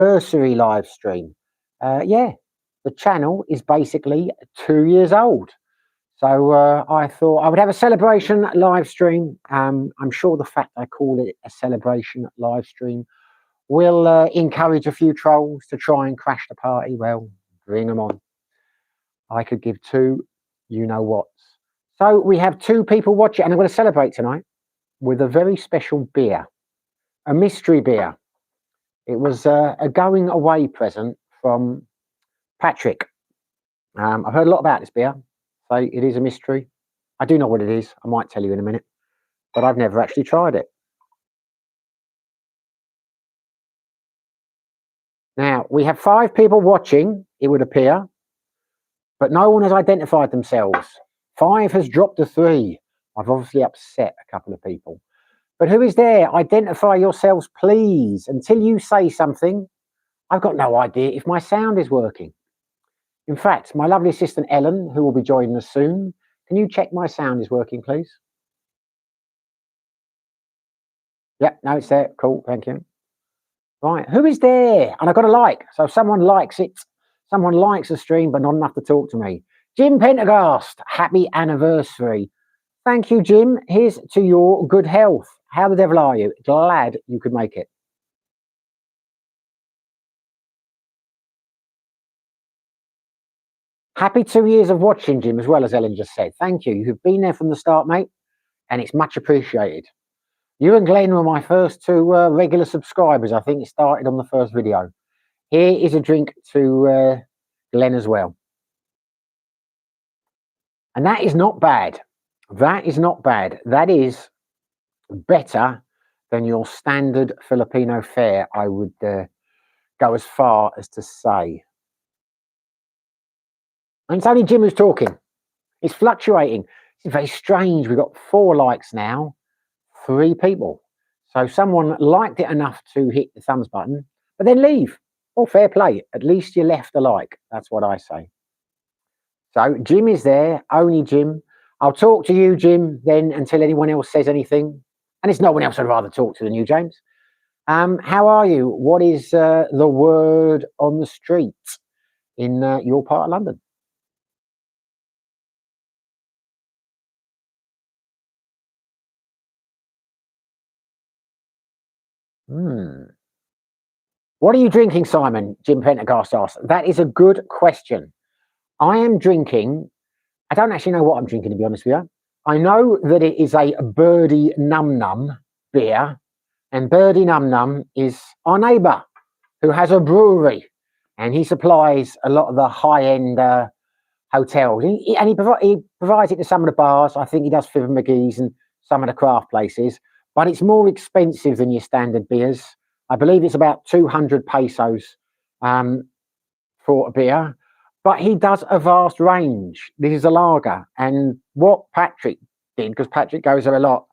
anniversary live stream. Yeah, the channel is basically 2 years old. So I thought I would have a celebration live stream. I'm sure the fact I call it a celebration live stream will encourage a few trolls to try and crash the party. Well, bring them on. I could give two you-know-whats. So we have 2 people watching, and I'm going to celebrate tonight with a very special beer, a mystery beer. It was a going away present from Patrick. I've heard a lot about this beer, so it is a mystery. I do know what it is. I might tell you in a minute, but I've never actually tried it. Now, we have 5 people watching, it would appear, but no one has identified themselves. 5 has dropped to 3. I've obviously upset a couple of people. But who is there? Identify yourselves, please. Until you say something, I've got no idea if my sound is working. In fact, my lovely assistant Ellen, who will be joining us soon, can you check my sound is working, please? Yep, no, it's there. Cool, thank you. Right, who is there? And I've got a like. So if someone likes it, someone likes the stream, but not enough to talk to me. Jim Pendergast, happy anniversary. Thank you, Jim. Here's to your good health. How the devil are you? Glad you could make it. Happy 2 years of watching, Jim, as well, as Ellen just said. Thank you. You've been there from the start, mate, and it's much appreciated. You and Glenn were my first 2 regular subscribers. I think it started on the first video. Here is a drink to Glenn as well. And that is not bad. That is not bad. That is better than your standard Filipino fare, I would go as far as to say. And it's only Jim who's talking. It's fluctuating. It's very strange. We've got 4 likes now, 3 people. So someone liked it enough to hit the thumbs button, but then leave. Oh, fair play. At least you left a like. That's what I say. So Jim is there, only Jim. I'll talk to you, Jim, then until anyone else says anything. And it's no one else I'd rather talk to than you, James. How are you? What is the word on the street in your part of London? What are you drinking, Simon? Jim Pendergast asked. That is a good question. I am drinking, I don't actually know what I'm drinking, to be honest with you. I know that it is a Birdie Num Num beer, and Birdie Num Num is our neighbour who has a brewery, and he supplies a lot of the high-end hotels, and he provides it to some of the bars. I think he does Fibber McGee's and some of the craft places, but it's more expensive than your standard beers. I believe it's about 200 pesos for a beer. But he does a vast range. This is a lager. And what Patrick did, because Patrick goes there a lot,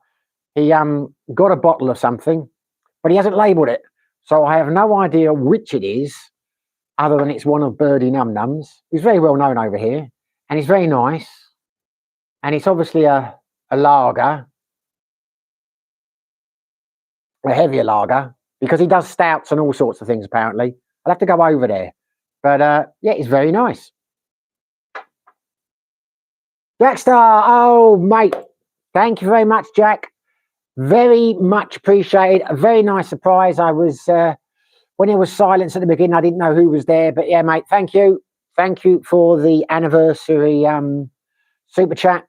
he got a bottle of something, but he hasn't labelled it. So I have no idea which it is, other than it's one of Birdie Num Nums. He's very well known over here, and he's very nice. And it's obviously a lager, a heavier lager, because he does stouts and all sorts of things, apparently. I'll have to go over there. But yeah, it's very nice. Jackstar, oh mate, thank you very much, Jack. Very much appreciated. A very nice surprise. I was when it was silence at the beginning, I didn't know who was there, but yeah, mate, thank you. Thank you for the anniversary super chat.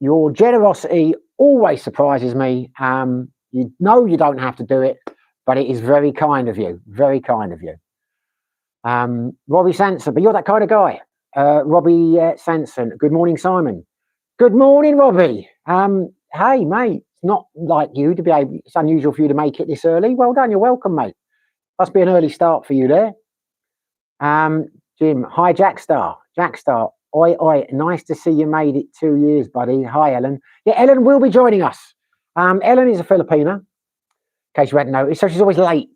Your generosity always surprises me. You know you don't have to do it, but it is very kind of you. Very kind of you. Robbie Sanson, but you're that kind of guy. Robbie Sanson, good morning, Simon. Good morning, Robbie. Hey, mate, it's not like you to be able, it's unusual for you to make it this early. Well done, you're welcome, mate. Must be an early start for you there. Jim, hi, Jackstar. Jackstar, oi, oi, nice to see you made it 2 years, buddy. Hi, Ellen. Yeah, Ellen will be joining us. Ellen is a Filipina, in case you hadn't noticed, so she's always late.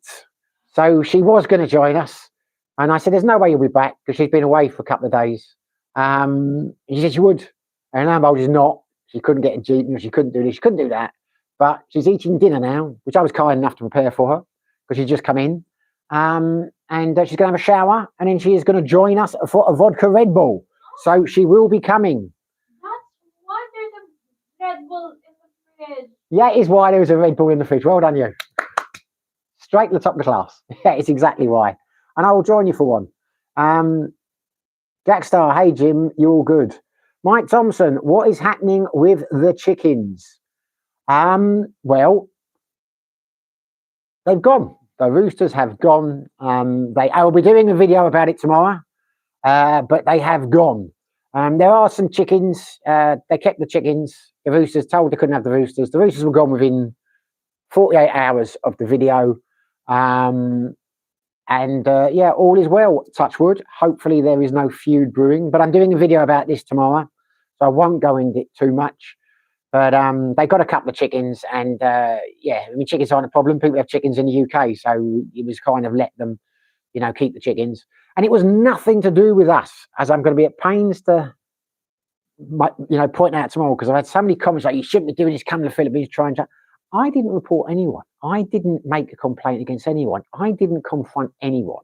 So she was going to join us. And I said, there's no way you'll be back because she's been away for a couple of days. She said she would. And Lambo is not. She couldn't get a jeep. She couldn't do this. She couldn't do that. But she's eating dinner now, which I was kind enough to prepare for her because she'd just come in. and she's going to have a shower, and then she is going to join us for a vodka Red Bull. So she will be coming. That's why there's a Red Bull in the fridge. Yeah, it is why there is a Red Bull in the fridge. Well done, you. Straight to the top of the class. Yeah, it's exactly why. And I will join you for one. Jackstar, hey Jim, you all good? Mike Thompson, what is happening with the chickens? Well, they've gone. The roosters have gone. I will be doing a video about it tomorrow, but they have gone. There are some chickens. They kept the chickens. The roosters told they couldn't have the roosters. The roosters were gone within 48 hours of the video. Yeah, all is well, touch wood. Hopefully there is no feud brewing, but I'm doing a video about this tomorrow, so I won't go into it too much. But they got a couple of chickens, and yeah, I mean, chickens aren't a problem. People have chickens in the UK, so it was kind of let them, you know, keep the chickens. And it was nothing to do with us, as I'm going to be at pains to, you know, point out tomorrow, because I've had so many comments like, you shouldn't be doing this, come to the Philippines, try and... I didn't report anyone. I didn't make a complaint against anyone. I didn't confront anyone.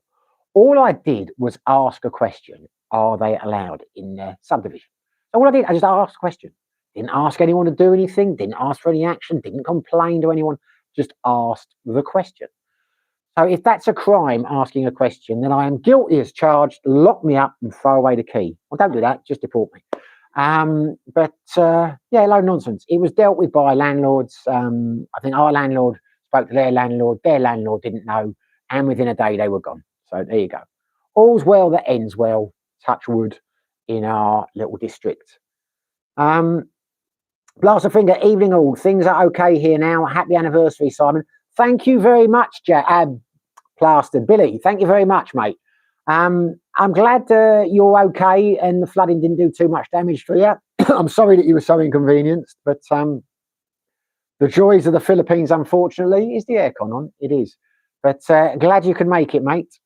All I did was ask a question. Are they allowed in their subdivision? So all I did, I just asked a question. Didn't ask anyone to do anything. Didn't ask for any action. Didn't complain to anyone. Just asked the question. So if that's a crime, asking a question, then I am guilty as charged. Lock me up and throw away the key. Well, don't do that. Just deport me. Yeah, low nonsense. It was dealt with by landlords. I think our landlord spoke to their landlord didn't know, and within a day they were gone. So there you go. All's well that ends well, touch wood, in our little district. Blast a finger, evening all. Things are okay here now. Happy anniversary, Simon. Thank you very much, Plastered. Billy, thank you very much, mate. I'm glad you're okay and the flooding didn't do too much damage to you. I'm sorry that you were so inconvenienced, but the joys of the Philippines, unfortunately, is the aircon on. It is. But glad you can make it, mate.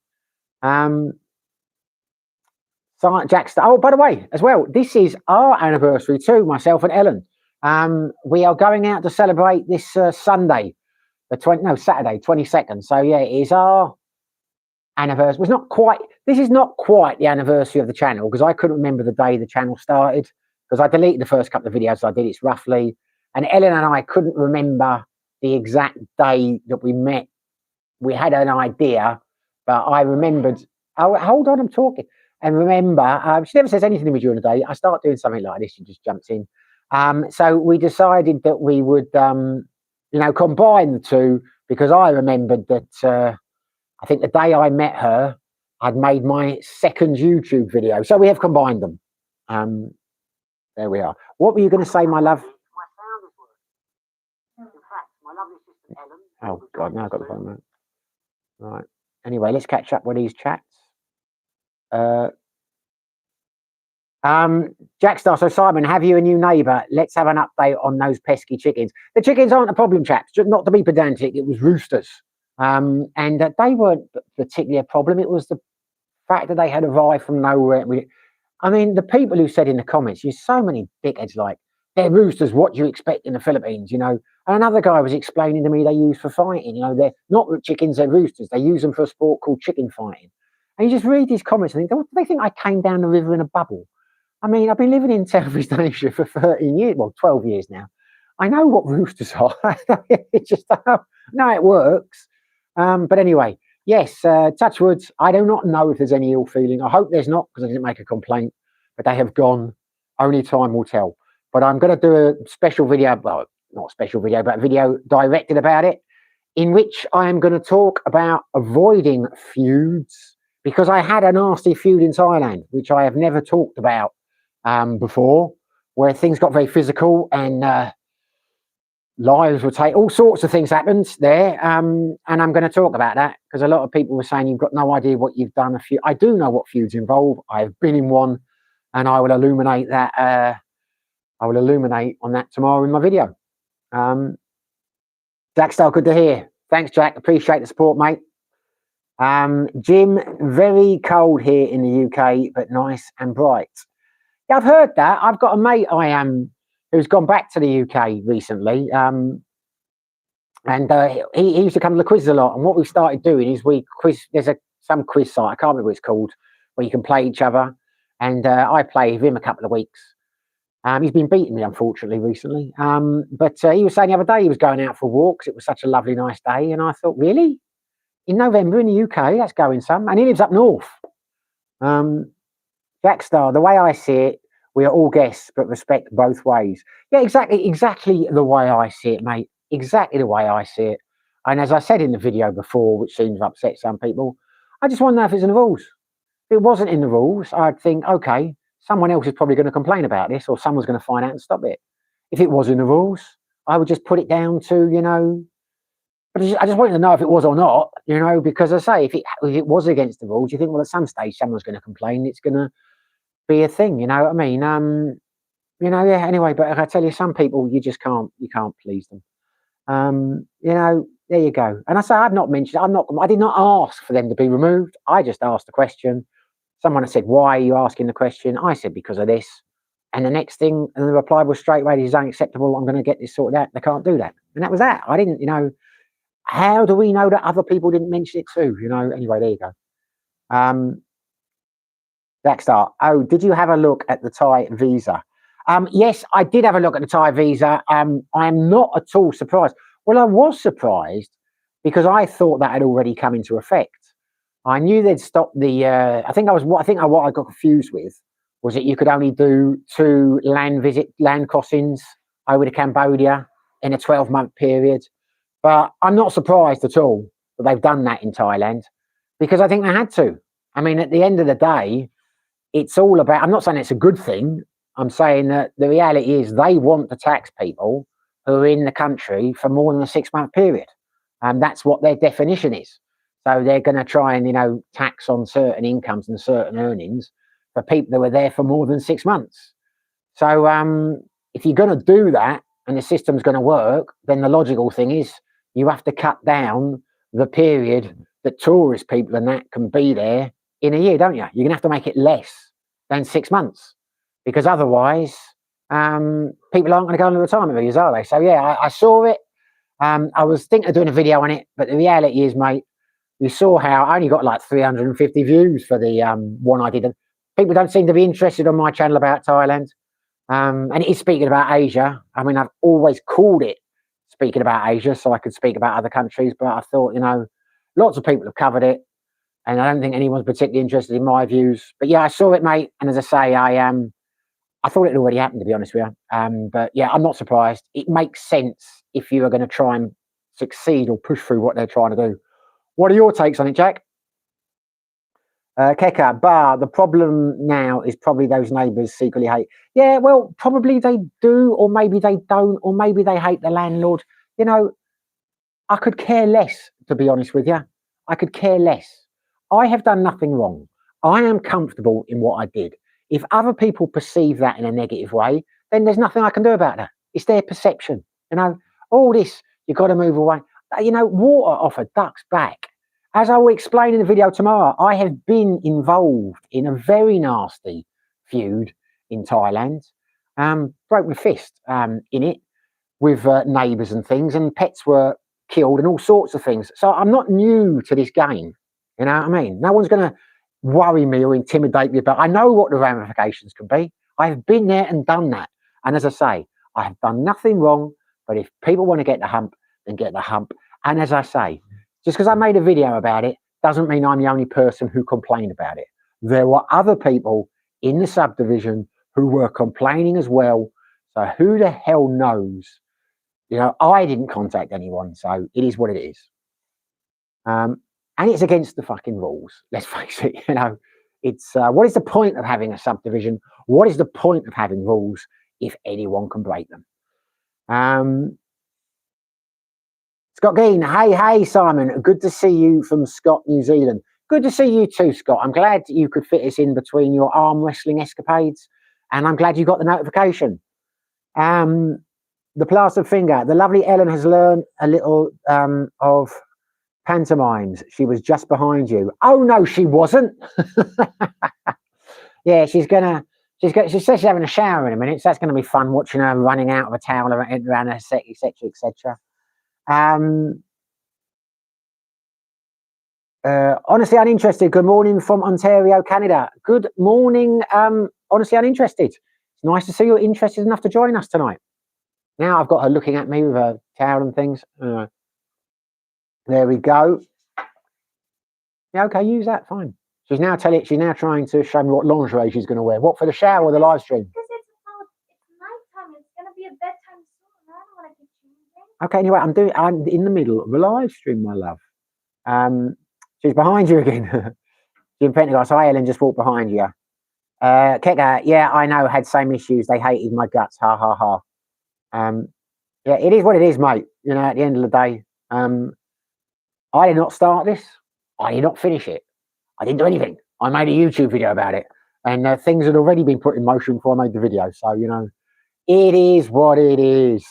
Jackster. Oh, by the way, as well, this is our anniversary too, myself and Ellen. We are going out to celebrate this Sunday, Saturday, 22nd. So yeah, it is our anniversary. This is not quite the anniversary of the channel, because I couldn't remember the day the channel started, because I deleted the first couple of videos I did. It's roughly, and Ellen and I couldn't remember the exact day that we met. We had an idea, but I remembered. Oh, hold on, I'm talking. And remember, she never says anything to me during the day. I start doing something like this, she just jumps in. So we decided that we would, you know, combine the two, because I remembered that I think the day I met her, I'd made my second YouTube video. So we have combined them. There we are. What were you going to say, my love? Oh, God, now I've got the phone out. Right. Anyway, let's catch up with these chats. Jackstar, so Simon, have you a new neighbour? Let's have an update on those pesky chickens. The chickens aren't a problem, chaps. Just not to be pedantic, it was roosters. And they weren't particularly a problem. It was the fact that they had arrived from nowhere. I mean, the people who said in the comments, you so many dickheads like, they're roosters, what do you expect in the Philippines, you know? And another guy was explaining to me they use for fighting, you know, they're not chickens, they're roosters. They use them for a sport called chicken fighting. And you just read these comments and think, what do they think I came down the river in a bubble? I mean, I've been living in Southeast Asia for 13 years, well, 12 years now. I know what roosters are. It's just, no, it works. But anyway, yes, touch wood. I do not know if there's any ill feeling. I hope there's not, because I didn't make a complaint, but they have gone. Only time will tell. But I'm going to do a special video, well, not a special video, but a video directed about it, in which I am going to talk about avoiding feuds, because I had a nasty feud in Thailand, which I have never talked about before, where things got very physical and lives were taken, all sorts of things happened there, and I'm going to talk about that, because a lot of people were saying you've got no idea what you've done. I do know what feuds involve. I've been in one, and I will illuminate that. I will illuminate on that tomorrow in my video. Jack Style, good to hear. Thanks, Jack. Appreciate the support, mate. Jim, very cold here in the UK, but nice and bright. Yeah, I've heard that. I've got a mate who's gone back to the UK recently, and he used to come to the quizzes a lot. And what we started doing is we quiz. There's a some quiz site. I can't remember what it's called, where you can play each other. And I played with him a couple of weeks. He's been beating me, unfortunately, recently. But he was saying the other day he was going out for walks. It was such a lovely, nice day. And I thought, really? In November in the UK, that's going some. And he lives up north. Jackstar, the way I see it, we are all guests, but respect both ways. Yeah, exactly the way I see it, mate. Exactly the way I see it. And as I said in the video before, which seems to upset some people, I just want to know if it's in the rules. If it wasn't in the rules, I'd think, okay, someone else is probably going to complain about this, or someone's going to find out and stop it. If it was in the rules, I would just put it down to, but I just wanted to know if it was or not, because I say, if it was against the rules, you think, well, at some stage, someone's going to complain. It's going to be a thing, you know what I mean? Yeah, anyway, but I tell you, some people, you can't please them. There you go. And I say, I did not ask for them to be removed. I just asked the question. Someone had said, why are you asking the question? I said, because of this. And the next thing, and the reply was straight away, this is unacceptable. I'm going to get this sorted out. They can't do that. And that was that. I didn't, how do we know that other people didn't mention it too? Anyway, there you go. Backstar. Oh, did you have a look at the Thai visa? Yes, I did have a look at the Thai visa. I am not at all surprised. Well, I was surprised because I thought that had already come into effect. I knew they'd stopped the. What I got confused with was that you could only do 2 land crossings over to Cambodia in a 12-month period. But I'm not surprised at all that they've done that in Thailand, because I think they had to. I mean, at the end of the day, it's all about, I'm not saying it's a good thing. I'm saying that the reality is they want to tax people who are in the country for more than a 6-month period. And that's what their definition is. So they're going to try and, tax on certain incomes and certain earnings for people that were there for more than 6 months. So if you're going to do that and the system's going to work, then the logical thing is you have to cut down the period that tourist people and that can be there in a year, don't you? You're going to have to make it less than 6 months, because otherwise people aren't going to go on the retirement visas, are they? So yeah, I saw it. I was thinking of doing a video on it, but the reality is, mate, you saw how I only got like 350 views for the one I did. People don't seem to be interested on my channel about Thailand. And it is speaking about Asia. I mean, I've always called it speaking about Asia so I could speak about other countries, but I thought, lots of people have covered it, and I don't think anyone's particularly interested in my views. But yeah, I saw it, mate, and as I say, I thought it had already happened, to be honest with you. But yeah, I'm not surprised. It makes sense if you are going to try and succeed or push through what they're trying to do. What are your takes on it, Jack? Keka, the problem now is probably those neighbours secretly hate. Yeah, well, probably they do, or maybe they don't, or maybe they hate the landlord. I could care less, to be honest with you. I could care less. I have done nothing wrong. I am comfortable in what I did. If other people perceive that in a negative way, then there's nothing I can do about that. It's their perception. All this, you've got to move away. Water off a duck's back. As I will explain in the video tomorrow, I have been involved in a very nasty feud in Thailand. Broke my fist in it with neighbours and things, and pets were killed and all sorts of things. So I'm not new to this game. You know what I mean? No one's going to worry me or intimidate me about. I know what the ramifications can be. I have been there and done that. And as I say, I have done nothing wrong. But if people want to get the hump, then get the hump. And as I say, just because I made a video about it doesn't mean I'm the only person who complained about it. There were other people in the subdivision who were complaining as well. So who the hell knows? I didn't contact anyone, so it is what it is. And it's against the fucking rules. Let's face it. It's what is the point of having a subdivision? What is the point of having rules if anyone can break them? Scott Geen, hey, Simon. Good to see you from Scott, New Zealand. Good to see you too, Scott. I'm glad you could fit us in between your arm wrestling escapades, and I'm glad you got the notification. The plastered finger. The lovely Ellen has learned a little of pantomimes. She was just behind you. Oh no, she wasn't. Yeah, she says she's having a shower in a minute, so that's going to be fun watching her running out of a towel around her set, etc., etc. Honestly uninterested. Good morning from Ontario, Canada. Good morning. Honestly uninterested. It's nice to see you're interested enough to join us tonight. Now I've got her looking at me with a towel and things. There we go. Yeah, okay, use that. Fine. She's now trying to show me what lingerie she's going to wear. What, for the shower or the live stream? Because it's nighttime. It's gonna be a bedtime soon. I don't want to get changing. Okay, anyway, I'm in the middle of a live stream, my love. She's behind you again. Jim Pentecost. Hi, Ellen. Just walked behind you. Keka, yeah, I know. Had same issues. They hated my guts. Ha ha ha. Yeah, it is what it is, mate. You know, at the end of the day, I did not start this. I did not finish it. I didn't do anything. I made a YouTube video about it, and things had already been put in motion before I made the video. So, you know, it is what it is.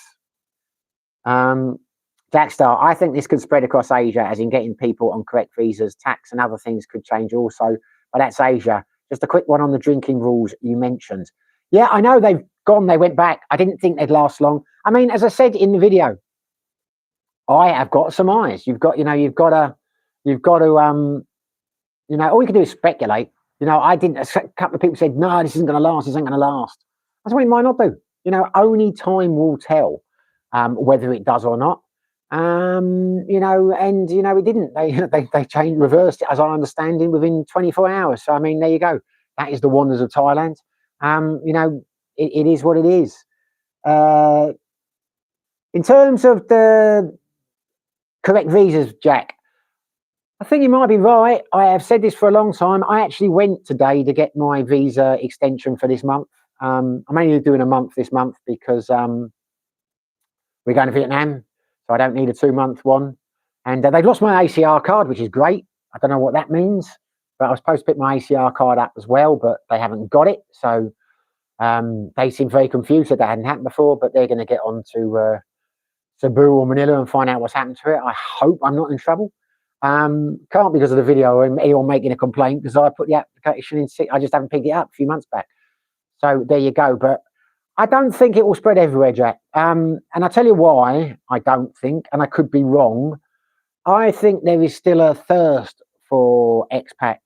Jackstar, I think this could spread across Asia, as in getting people on correct visas, tax and other things could change also, but that's Asia. Just a quick one on the drinking rules you mentioned. Yeah, I know they've gone, they went back. I didn't think they'd last long. I mean, as I said in the video, I have got some eyes. You've got to, you know, all you can do is speculate. You know, a couple of people said, no, this isn't going to last. This ain't going to last. That's what it might not do. You know, only time will tell whether it does or not. You know, and, you know, it didn't. They changed, reversed it, as I understand it, within 24 hours. So, I mean, there you go. That is the wonders of Thailand. You know, it is what it is. In terms of the correct visas, Jack, I think you might be right. I have said this for a long time. I actually went today to get my visa extension for this month. I'm only doing a month this month because we're going to Vietnam, so I don't need a 2-month one. And they've lost my ACR card, which is great. I don't know what that means, but I was supposed to pick my ACR card up as well, but they haven't got it. So they seem very confused that hadn't happened before, but they're going to get on to Cebu or Manila and find out what's happened to it. I hope I'm not in trouble. Can't because of the video and anyone making a complaint, because I put the application in. I just haven't picked it up a few months back. So there you go. But I don't think it will spread everywhere, Jack. And I'll tell you why I don't think, and I could be wrong. I think there is still a thirst for expats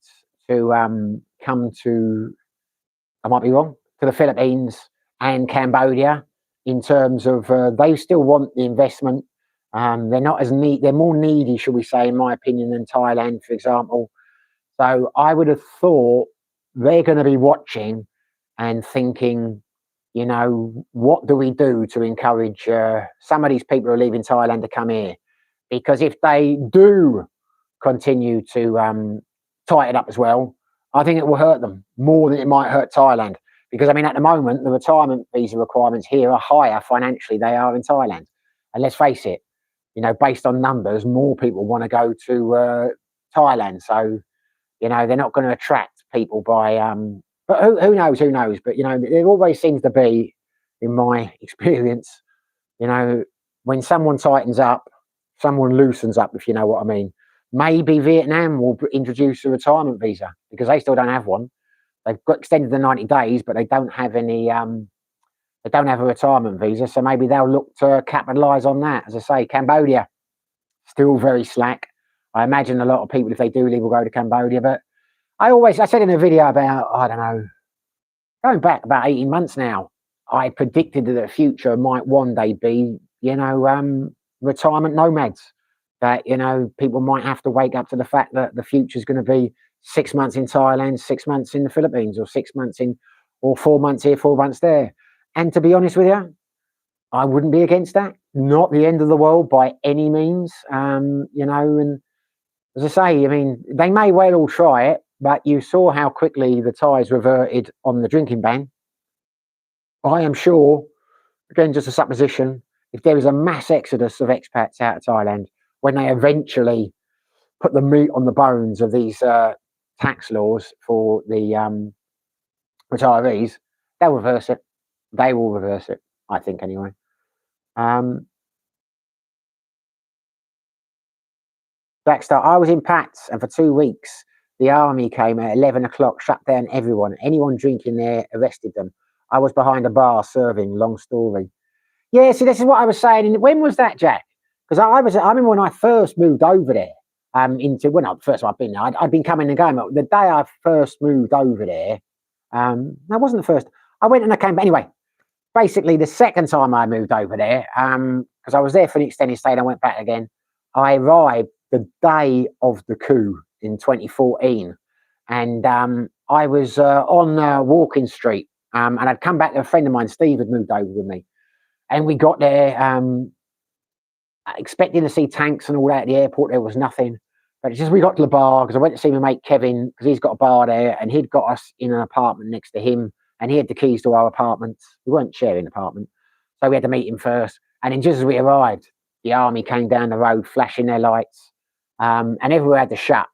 to come to, I might be wrong, to the Philippines and Cambodia, in terms of they still want the investment. They're not as they're more needy, shall we say, in my opinion, than Thailand, for example. So I would have thought they're going to be watching and thinking, you know, what do we do to encourage some of these people who are leaving Thailand to come here? Because if they do continue to tighten up as well, I think it will hurt them more than it might hurt Thailand. Because, I mean, at the moment, the retirement visa requirements here are higher financially than they are in Thailand. And let's face it, you know, based on numbers, more people want to go to Thailand. So, you know, they're not going to attract people by, but who knows? But, you know, there always seems to be, in my experience, you know, when someone tightens up, someone loosens up, if you know what I mean. Maybe Vietnam will introduce a retirement visa because they still don't have one. They've got extended the 90 days, but they don't have any, they don't have a retirement visa. So maybe they'll look to capitalise on that. As I say, Cambodia, still very slack. I imagine a lot of people, if they do leave, will go to Cambodia. But I said in a video about, I don't know, going back about 18 months now, I predicted that the future might one day be, you know, retirement nomads. That, you know, people might have to wake up to the fact that the future is going to be 6 months in Thailand, 6 months in the Philippines, or 6 months in, or 4 months here, 4 months there. And to be honest with you, I wouldn't be against that. Not the end of the world by any means. You know, and as I say, I mean, they may well all try it, but you saw how quickly the Thais reverted on the drinking ban. I am sure, again, just a supposition, if there is a mass exodus of expats out of Thailand, when they eventually put the meat on the bones of these tax laws for the retirees, they'll reverse it. They will reverse it, I think, anyway. Blackstar, I was in Pats, and for 2 weeks, the army came at 11 o'clock, shut down everyone. Anyone drinking there, arrested them. I was behind a bar serving. Long story. Yeah, see, this is what I was saying. And when was that, Jack? Because I remember when I first moved over there, into, well, not the first time I've been there. I'd been coming and going. But the day I first moved over there, that wasn't the first. I went and I came back. Anyway, basically the second time I moved over there, because I was there for an extended stay and I went back again. I arrived the day of the coup in 2014. And I was on Walking Street. And I'd come back, a friend of mine, Steve, had moved over with me. And we got there expecting to see tanks and all that at the airport. There was nothing. But it's just we got to the bar because I went to see my mate Kevin because he's got a bar there and he'd got us in an apartment next to him and he had the keys to our apartments. We weren't sharing an apartment. So we had to meet him first. And then just as we arrived, the army came down the road flashing their lights and everywhere had to shut.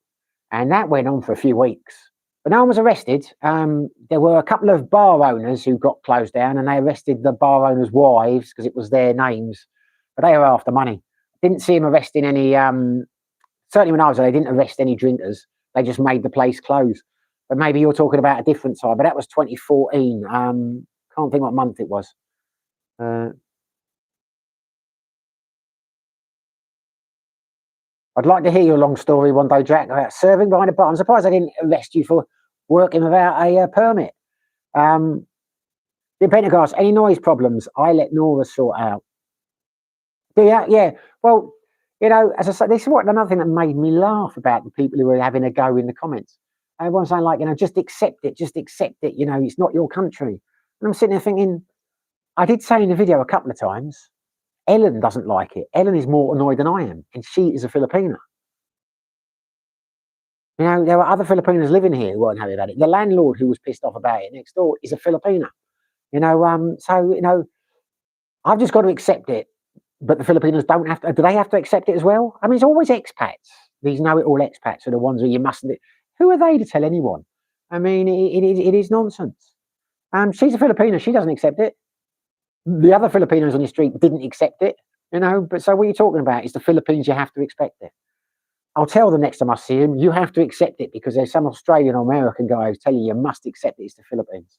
And that went on for a few weeks. But no one was arrested. There were a couple of bar owners who got closed down and they arrested the bar owners' wives because it was their names. But they were after money. Didn't see them arresting any, certainly when I was there, they didn't arrest any drinkers. They just made the place close. But maybe you're talking about a different time. But that was 2014. Can't think what month it was. I'd like to hear your long story one day, Jack, about serving behind a bar. I'm surprised I didn't arrest you for working without a permit. In Pentecost, any noise problems, I let Nora sort out. Yeah. Well, you know, as I said, this is what another thing that made me laugh about the people who were having a go in the comments. Everyone's saying, like, you know, just accept it, you know, it's not your country. And I'm sitting there thinking, I did say in the video a couple of times, Ellen doesn't like it. Ellen is more annoyed than I am, and she is a Filipina. You know, there were other Filipinos living here who weren't happy about it. The landlord who was pissed off about it next door is a Filipina. You know, so, you know, I've just got to accept it. But the Filipinos don't have to. Do they have to accept it as well? I mean, it's always expats. These know-it-all expats are the ones who you mustn't. Who are they to tell anyone? I mean, it is nonsense. She's a Filipina. She doesn't accept it. The other Filipinos on the street didn't accept it, you know. But so what are you talking about? It's the Philippines. You have to expect it. I'll tell them next time I see him, you have to accept it because there's some Australian or American guy who's telling you you must accept it. It's the Philippines.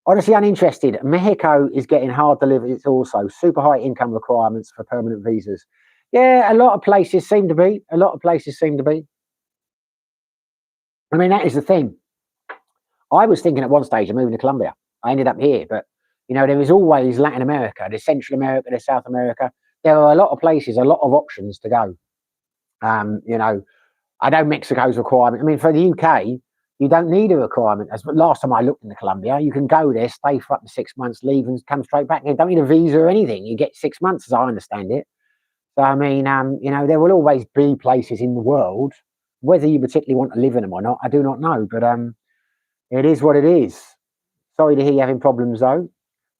Honestly uninterested. Mexico is getting hard to live. It's also super high income requirements for permanent visas. Yeah, a lot of places seem to be. I mean, that is the thing. I was thinking at one stage of moving to Colombia. I ended up here, but you know, there is always Latin America, there's Central America, there's South America. There are a lot of places, a lot of options to go. You know, I know Mexico's requirement. I mean, for the UK, you don't need a requirement. As last time I looked into Colombia, you can go there, stay for up to 6 months, leave and come straight back. You don't need a visa or anything. You get 6 months, as I understand it. So, I mean, you know, there will always be places in the world, whether you particularly want to live in them or not, I do not know. But it is what it is. Sorry to hear you having problems, though.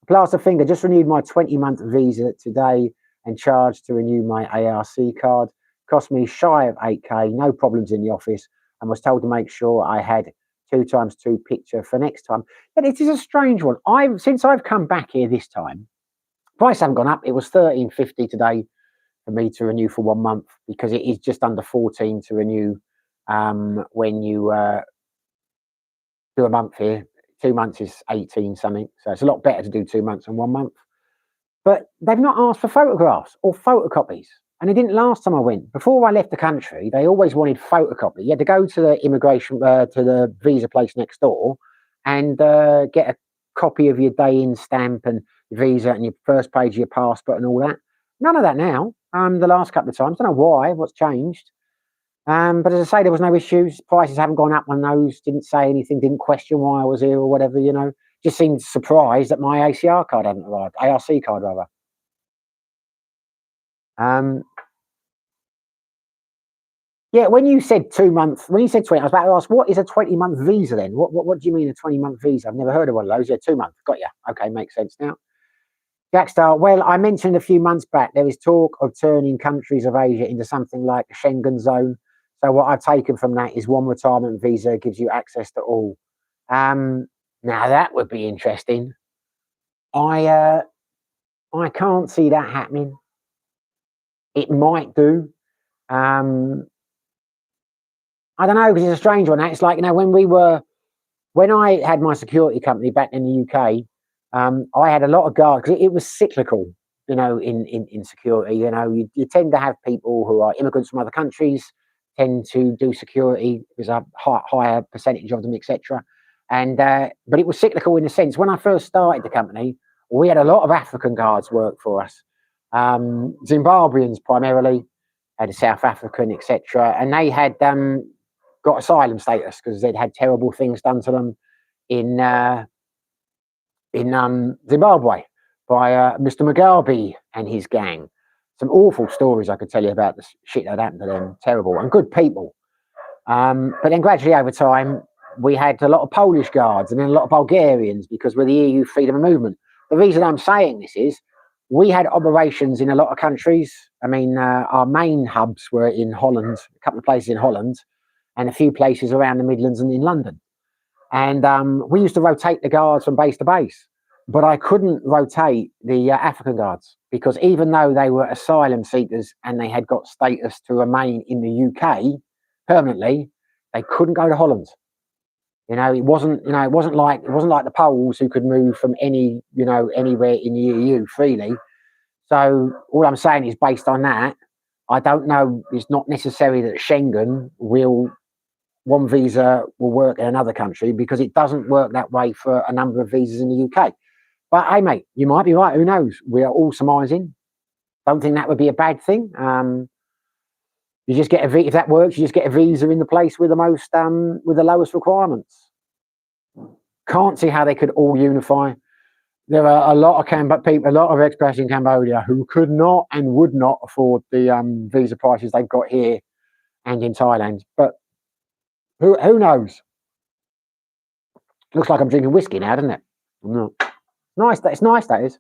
Plaster Finger, just renewed my 20-month visa today and charged to renew my ARC card. Cost me shy of 8K, no problems in the office, and was told to make sure I had 2x2 picture for next time. But it is a strange one. Since I've come back here this time, price haven't gone up. It was $13.50 today for me to renew for 1 month because it is just under 14 to renew when you do a month here. 2 months is 18 something, so it's a lot better to do 2 months than 1 month. But they've not asked for photographs or photocopies, and it didn't last time I went. Before I left the country, they always wanted photocopy. You had to go to the immigration to the visa place next door and get a copy of your day-in stamp and your visa and your first page of your passport and all that. None of that now. The last couple of times, don't know why. What's changed? But as I say, there was no issues. Prices haven't gone up on those. Didn't say anything. Didn't question why I was here or whatever. You know, just seemed surprised that my ACR card hadn't arrived. ARC card rather. Yeah, when you said 2 months, when you said 20, I was about to ask, what is a 20-month visa then? What do you mean a 20-month visa? I've never heard of one of those. Yeah, 2 months. Got you. Okay, makes sense now. Jackstar, well, I mentioned a few months back there is talk of turning countries of Asia into something like a Schengen zone. So what I've taken from that is one retirement visa gives you access to all. Now that would be interesting. I can't see that happening. It might do. I don't know, because it's a strange one. It's like, you know, when I had my security company back in the UK, I had a lot of guards because it was cyclical. you know, in security. You know, you tend to have people who are immigrants from other countries tend to do security. There's a higher percentage of them, etc. And but it was cyclical in a sense. When I first started the company, we had a lot of African guards work for us, Zimbabweans primarily, had a South African, etc. And they had got asylum status because they'd had terrible things done to them in Zimbabwe by Mr. Mugabe and his gang. Some awful stories I could tell you about the shit that happened to them. Terrible and good people. But then gradually over time, we had a lot of Polish guards and then a lot of Bulgarians because we're the EU freedom of movement. The reason I'm saying this is we had operations in a lot of countries. I mean, our main hubs were in Holland, a couple of places in Holland, and a few places around the Midlands and in London. And we used to rotate the guards from base to base. But I couldn't rotate the African guards because even though they were asylum seekers and they had got status to remain in the UK permanently, they couldn't go to Holland. You know, it wasn't like the Poles who could move from anywhere in the EU freely. So all I'm saying is based on that, I don't know. It's not necessary that Schengen one visa will work in another country because it doesn't work that way for a number of visas in the UK. But hey, mate, you might be right. Who knows? We are all surmising. Don't think that would be a bad thing. You just get if that works, you just get a visa in the place with the most with the lowest requirements. Can't see how they could all unify. There are a lot of people, a lot of expats in Cambodia who could not and would not afford the visa prices they've got here and in Thailand. But who knows? Looks like I'm drinking whiskey now, doesn't it? I'm not. Nice. It's nice. That is.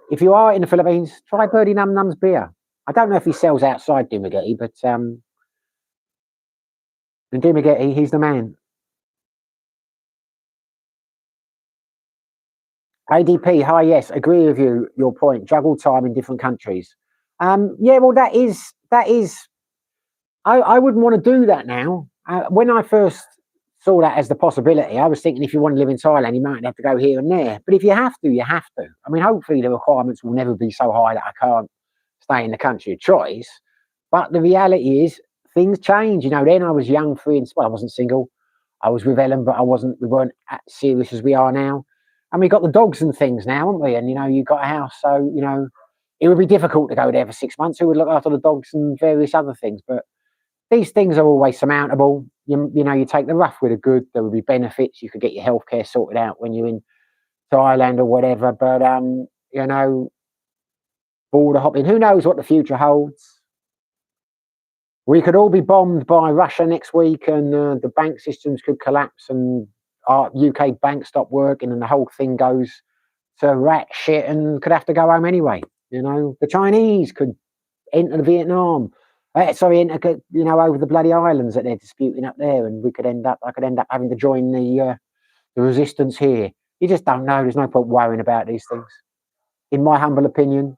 If you are in the Philippines, try Birdie Num Num's beer. I don't know if he sells outside Dumaguete, but in Dumaguete, he's the man. ADP, hi, yes, agree with you. Your point. Juggle time in different countries. Yeah, well, that is. I wouldn't want to do that now. When I first saw that as the possibility, I was thinking if you want to live in Thailand, you might have to go here and there. But if you have to, you have to. I mean, hopefully the requirements will never be so high that I can't stay in the country of choice. But the reality is things change. You know, then I was young, free, and I wasn't single. I was with Ellen, but we weren't as serious as we are now. And we got the dogs and things now, haven't we? And, you know, you've got a house. So, you know, it would be difficult to go there for 6 months. Who would look after the dogs and various other things? But these things are always surmountable. You know, you take the rough with the good. There will be benefits. You could get your healthcare sorted out when you're in Thailand or whatever. But you know, border hopping. Who knows what the future holds? We could all be bombed by Russia next week, and the bank systems could collapse, and our UK bank stop working, and the whole thing goes to rat shit, and could have to go home anyway. You know, the Chinese could enter Vietnam. Over the bloody islands that they're disputing up there, and I could end up having to join the resistance here. You just don't know. There's no point worrying about these things. In my humble opinion,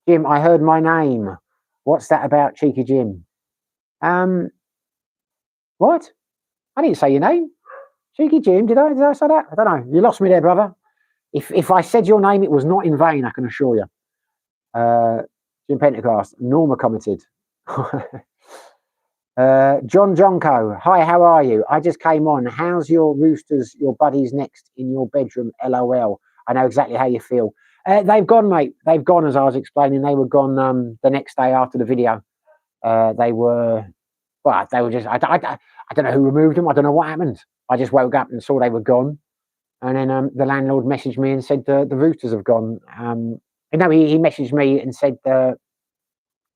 Jim, I heard my name. What's that about, cheeky Jim? What? I didn't say your name, cheeky Jim. Did I say that? I don't know. You lost me there, brother. If I said your name, it was not in vain. I can assure you. Jim Pentecost. Norma commented. John Jonko, hi, how are you? I just came on. How's your roosters, your buddies next in your bedroom? LOL. I know exactly how you feel. They've gone, mate. They've gone, as I was explaining. They were gone the next day after the video. They were just, I don't know who removed them. I don't know what happened. I just woke up and saw they were gone. And then the landlord messaged me and said the roosters have gone. He messaged me and said,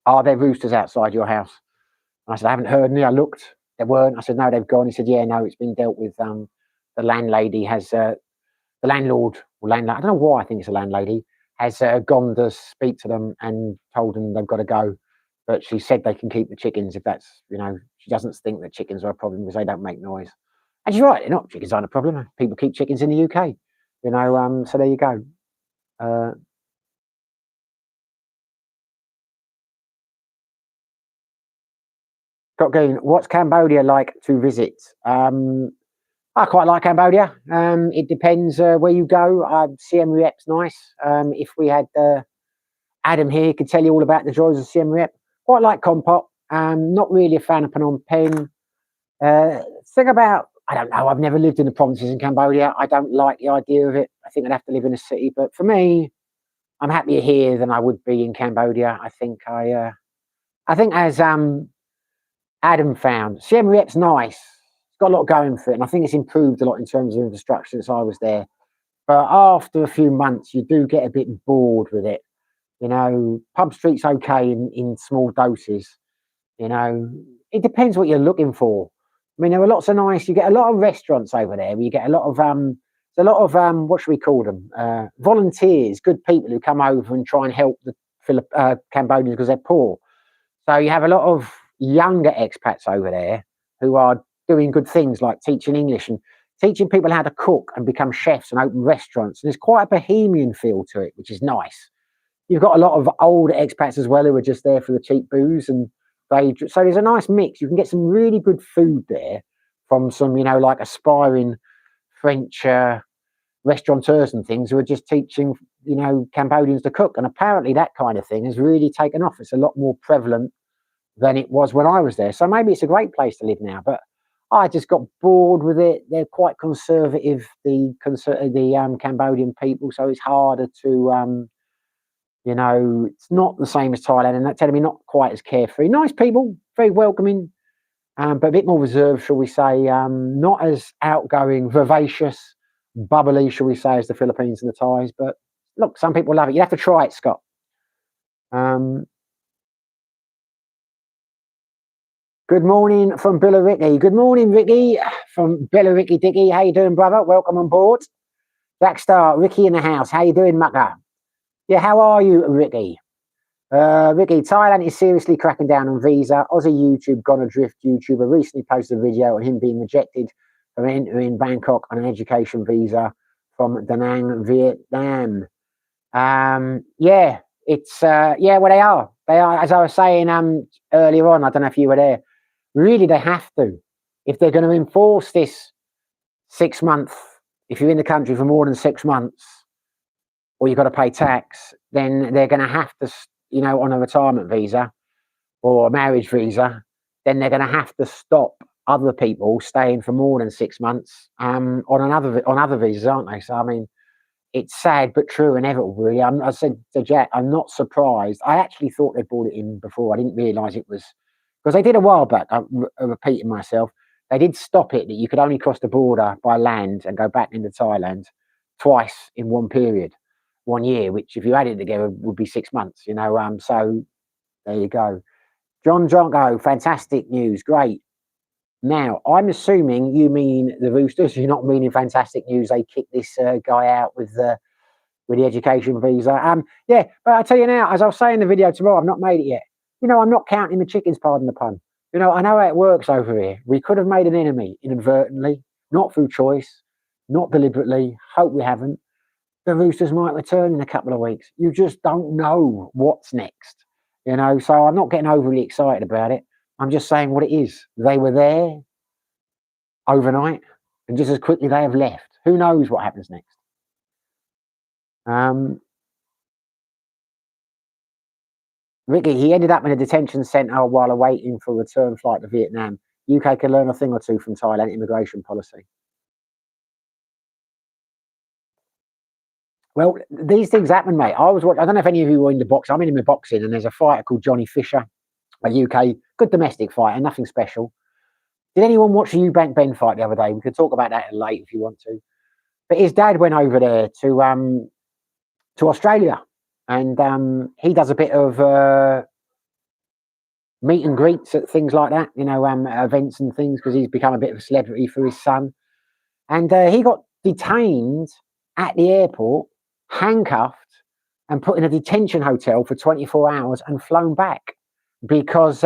are there roosters outside your house? And I said, I haven't heard any. I looked, there weren't. I said, no, they've gone. He said, yeah, no, it's been dealt with. The landlady has, the landlord, or landlady, I don't know why I think it's a landlady, has gone to speak to them and told them they've got to go. But she said they can keep the chickens if that's, you know, she doesn't think that chickens are a problem because they don't make noise. And she's right, they're not. Chickens aren't a problem. People keep chickens in the UK, you know, so there you go. Scott Goon, what's Cambodia like to visit? I I quite like Cambodia. It depends where you go. Siem Reap's nice. If we had Adam here, could tell you all about the joys of Siem Reap. Quite like Kompot. Not really a fan of Phnom Penh. Thing about, I don't know, I've never lived in the provinces in Cambodia. I don't like the idea of it. I think I'd have to live in a city. But for me, I'm happier here than I would be in Cambodia. I think as Adam found, Siem Reap's nice. It's got a lot going for it, and I think it's improved a lot in terms of infrastructure since I was there. But after a few months, you do get a bit bored with it. You know, Pub Street's okay in small doses. You know, it depends what you're looking for. I mean, there are lots of nice. You get a lot of restaurants over there. Where you get a lot of what should we call them? Volunteers, good people who come over and try and help the Cambodians because they're poor. So you have a lot of younger expats over there who are doing good things like teaching English and teaching people how to cook and become chefs and open restaurants. And there's quite a bohemian feel to it, which is nice. You've got a lot of older expats as well who are just there for the cheap booze, and so there's a nice mix. You can get some really good food there from some, like aspiring French restaurateurs and things who are just teaching, Cambodians to cook. And apparently that kind of thing has really taken off. It's a lot more prevalent than it was when I was there. So maybe it's a great place to live now, but I just got bored with it. They're quite conservative, the Cambodian people, so it's harder to, it's not the same as Thailand, and that's telling me not quite as carefree. Nice people, very welcoming, but a bit more reserved, shall we say. Not as outgoing, vivacious, bubbly, shall we say, as the Philippines and the Thais. But look, some people love it. You have to try it, Scott. Good morning from Billericay. Good morning, Ricky, from Billericay Dicky. How you doing, brother? Welcome on board. Jack Star, Ricky in the house. How you doing, Mucker? Yeah, how are you, Ricky? Ricky, Thailand is seriously cracking down on visa. Aussie YouTube Gone Adrift YouTuber recently posted a video on him being rejected from entering Bangkok on an education visa from Da Nang, Vietnam. Yeah, it's well, they are. They are, as I was saying earlier on. I don't know if you were there. Really, they have to. If they're going to enforce this 6 month, if you're in the country for more than 6 months, or you've got to pay tax, then they're going to have to, on a retirement visa or a marriage visa, then they're going to have to stop other people staying for more than 6 months on other visas, aren't they? So, I mean, it's sad but true, inevitable, really. I said to Jack, I'm not surprised. I actually thought they brought it in before. I didn't realise it was, because they did a while back. I'm repeating myself. They did stop it that you could only cross the border by land and go back into Thailand twice in one period. 1 year, which if you added it together would be 6 months, so there you go. John Jonko, fantastic news, great. Now, I'm assuming you mean the Roosters, you're not meaning fantastic news, they kicked this guy out with the education visa. Yeah, but I tell you now, as I'll say in the video tomorrow, I've not made it yet. I'm not counting the chickens, pardon the pun. I know how it works over here. We could have made an enemy inadvertently, not through choice, not deliberately, hope we haven't. The Roosters might return in a couple of weeks. You just don't know what's next, so I'm not getting overly excited about it. I'm just saying what it is. They were there overnight, and just as quickly they have left. Who knows what happens next? Ricky, he ended up in a detention centre while awaiting for a return flight to Vietnam. UK can learn a thing or two from Thailand immigration policy. Well, these things happen, mate. I don't know if any of you were in the box. I'm in the boxing, and there's a fighter called Johnny Fisher, a UK good domestic fighter, nothing special. Did anyone watch the Eubank Ben fight the other day? We could talk about that late if you want to. But his dad went over there to Australia, and he does a bit of meet and greets at things like that, events and things, because he's become a bit of a celebrity for his son. And he got detained at the airport, handcuffed, and put in a detention hotel for 24 hours and flown back because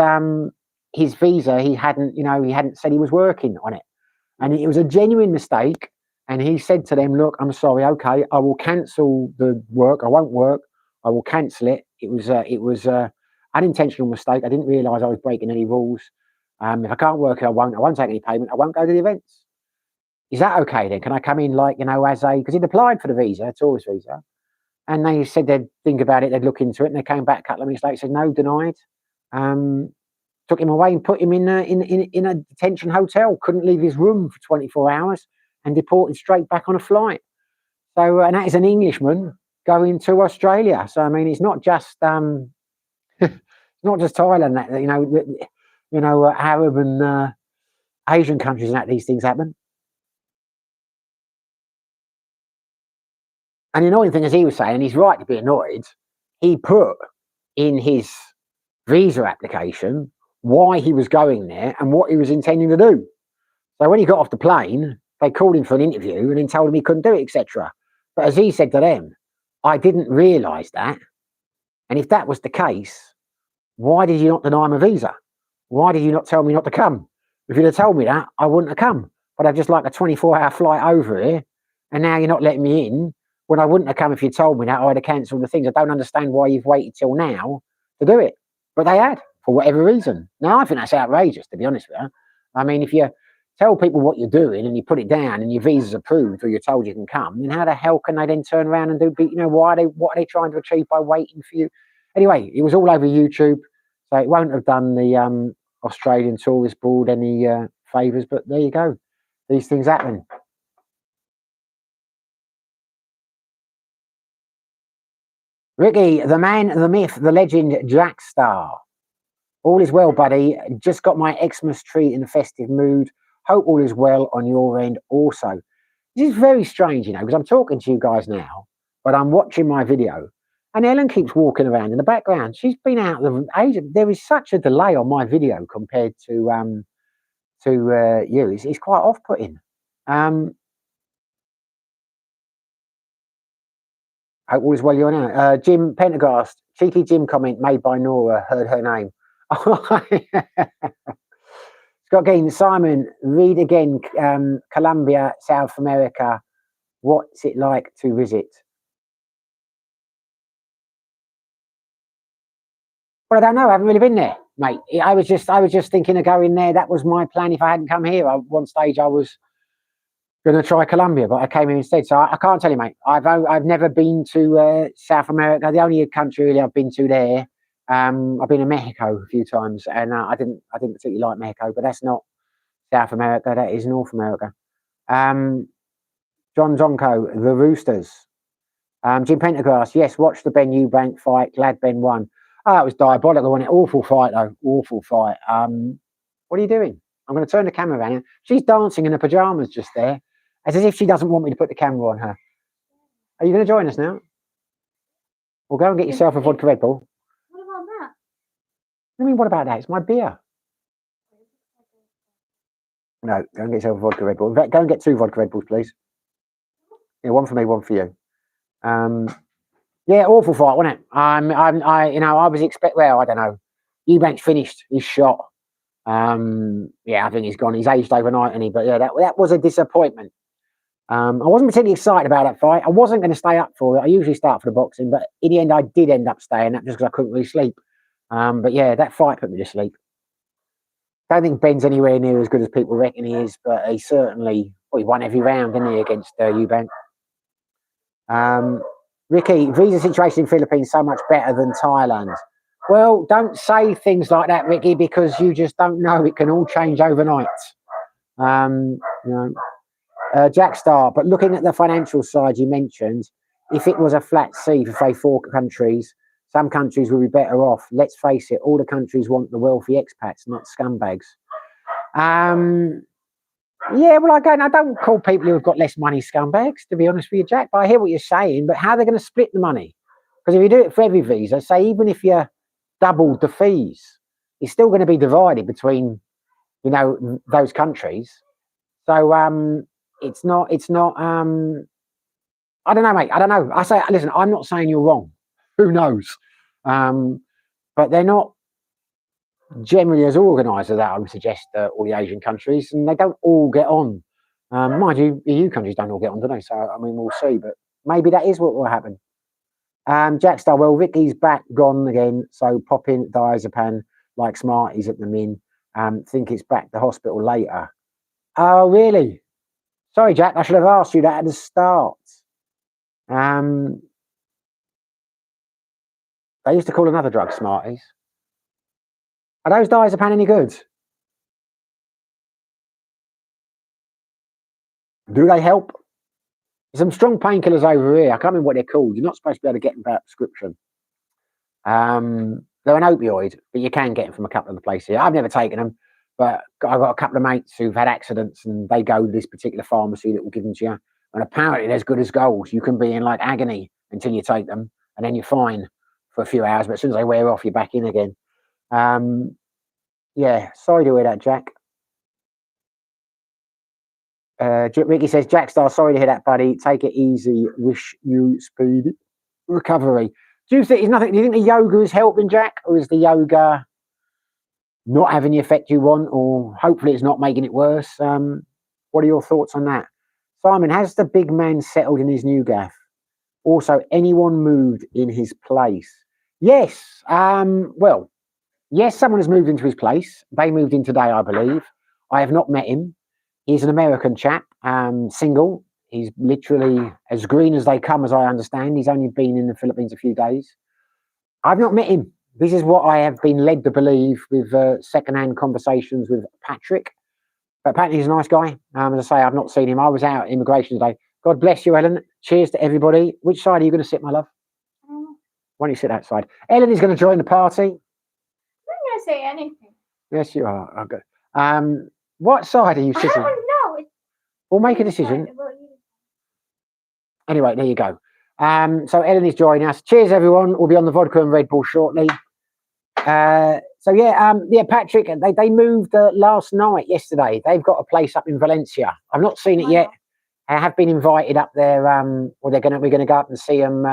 his visa, he hadn't said he was working on it. And it was a genuine mistake. And he said to them, look, I'm sorry, okay, I will cancel the work. I won't work. I will cancel it. It was unintentional mistake. I didn't realise I was breaking any rules. If I can't work, I won't take any payment. I won't go to the events. is that okay then? Can I come in like, as a, because he'd applied for the visa, tourist visa, and they said they'd think about it, they'd look into it, and they came back a couple of minutes later, said no, denied. Took him away and put him in a detention hotel, couldn't leave his room for 24 hours, and deported straight back on a flight. So, and that is an Englishman going to Australia. So, I mean, it's not just it's not just Thailand that Arab and Asian countries that these things happen. And the annoying thing, as he was saying, and he's right to be annoyed, he put in his visa application why he was going there and what he was intending to do. So when he got off the plane, they called him for an interview and then told him he couldn't do it, etc. But as he said to them, I didn't realise that. And if that was the case, why did you not deny him a visa? Why did you not tell me not to come? If you'd have told me that, I wouldn't have come. But I've just like a 24-hour flight over here, and now you're not letting me in. When I wouldn't have come if you told me that, I'd have cancelled the things. I don't understand why you've waited till now to do it. But they had, for whatever reason. Now, I think that's outrageous, to be honest with you. I mean, if you tell people what you're doing and you put it down and your visa's approved or you're told you can come, then how the hell can they then turn around and do, what are they trying to achieve by waiting for you? Anyway, it was all over YouTube, so it won't have done the Australian Tourist Board any favours, but there you go. These things happen. Ricky, the man, the myth, the legend, Jack Star. All is well, buddy. Just got my Xmas tree in the festive mood. Hope all is well on your end also. This is very strange, because I'm talking to you guys now, but I'm watching my video, and Ellen keeps walking around in the background. She's been out of Asia. There is such a delay on my video compared to you. It's quite off-putting. Hope all is well, you're now. Jim Pendergast, cheeky Jim comment made by Nora, heard her name. Scott Gaines, Simon, read again, Colombia, South America. What's it like to visit? Well, I don't know. I haven't really been there, mate. I was just thinking of going there. That was my plan. If I hadn't come here, at one stage I was going to try Colombia, but I came here instead. So I can't tell you, mate. I've never been to South America. The only country really I've been to there, I've been to Mexico a few times, and I didn't particularly like Mexico, but that's not South America. That is North America. John Zonko, the Roosters. Jim Pendergrass, yes, watch the Ben Eubank fight. Glad Ben won. Oh, it was diabolical, wasn't it? Awful fight, though. Awful fight. What are you doing? I'm going to turn the camera around. She's dancing in her pajamas just there, as if she doesn't want me to put the camera on her. Are you going to join us now? Well, go and get yourself a vodka Red Bull. What about that? I mean, what about that? It's my beer. No, go and get yourself a vodka Red Bull. In fact, go and get 2 vodka Red Bulls, please. Yeah, one for me, one for you. Yeah, awful fight, wasn't it? I was well, I don't know. Eubank's finished his shot. Yeah, I think he's gone. He's aged overnight, and but yeah, that was a disappointment. I wasn't particularly excited about that fight. I wasn't going to stay up for it. I usually start for the boxing, but in the end, I did end up staying up just because I couldn't really sleep. But yeah, that fight put me to sleep. Don't think Ben's anywhere near as good as people reckon he is, but he certainly he won every round, didn't he, against Eubank. Ricky, visa situation in Philippines so much better than Thailand. Well, don't say things like that, Ricky, because you just don't know. It can all change overnight. Jack Star, but looking at the financial side you mentioned, if it was a flat sea for, say, 4 countries, some countries will be better off. Let's face it, all the countries want the wealthy expats, not scumbags. Yeah, well, I don't call people who have got less money scumbags, to be honest with you, Jack, but I hear what you're saying, but how are they going to split the money? Because if you do it for every visa, say even if you doubled the fees, it's still going to be divided between, those countries. So it's not, I don't know, mate. I don't know. Listen, I'm not saying you're wrong. Who knows? But they're not generally as organised as that, I would suggest, all the Asian countries, and they don't all get on. Mind you, EU countries don't all get on, do they? So, I mean, we'll see, but maybe that is what will happen. Jack Star, well, Ricky's back gone again, so pop in diazepam like Smarties at the min. Think it's back to hospital later. Oh, really? Sorry, Jack, I should have asked you that at the start. They used to call another drug Smarties. Are those diazepam any good? Do they help? There's some strong painkillers over here. I can't remember what they're called. You're not supposed to be able to get them without prescription. They're an opioid, but you can get them from a couple of the places here. I've never taken them, but I've got a couple of mates who've had accidents and they go to this particular pharmacy that will give them to you. And apparently they're as good as gold. You can be in like agony until you take them and then you're fine for a few hours. But as soon as they wear off, you're back in again. Yeah, sorry to hear that, Jack. Ricky says, Jackstar, sorry to hear that, buddy. Take it easy. Wish you speedy recovery. Do you think do you think the yoga is helping, Jack, or is the yoga not having the effect you want, or hopefully it's not making it worse? What are your thoughts on that? Simon, has the big man settled in his new gaff? Also, anyone moved in his place? Yes. Well, yes, someone has moved into his place. They moved in today, I believe. I have not met him. He's an American chap, single. He's literally as green as they come, as I understand. He's only been in the Philippines a few days. I've not met him. This is what I have been led to believe with second-hand conversations with Patrick. But apparently he's a nice guy. As I say, I've not seen him. I was out at immigration today. God bless you, Ellen. Cheers to everybody. Which side are you going to sit, my love? Why don't you sit that side? Ellen is going to join the party. I'm not going to say anything. Yes, you are. Okay. What side are you sitting? I don't know. We'll make a decision. Anyway, there you go. So Ellen is joining us. Cheers, everyone. We'll be on the vodka and Red Bull shortly. Patrick, they moved yesterday. They've got a place up in Valencia. I've not seen it yet. I have been invited up there. We're going to go up and see them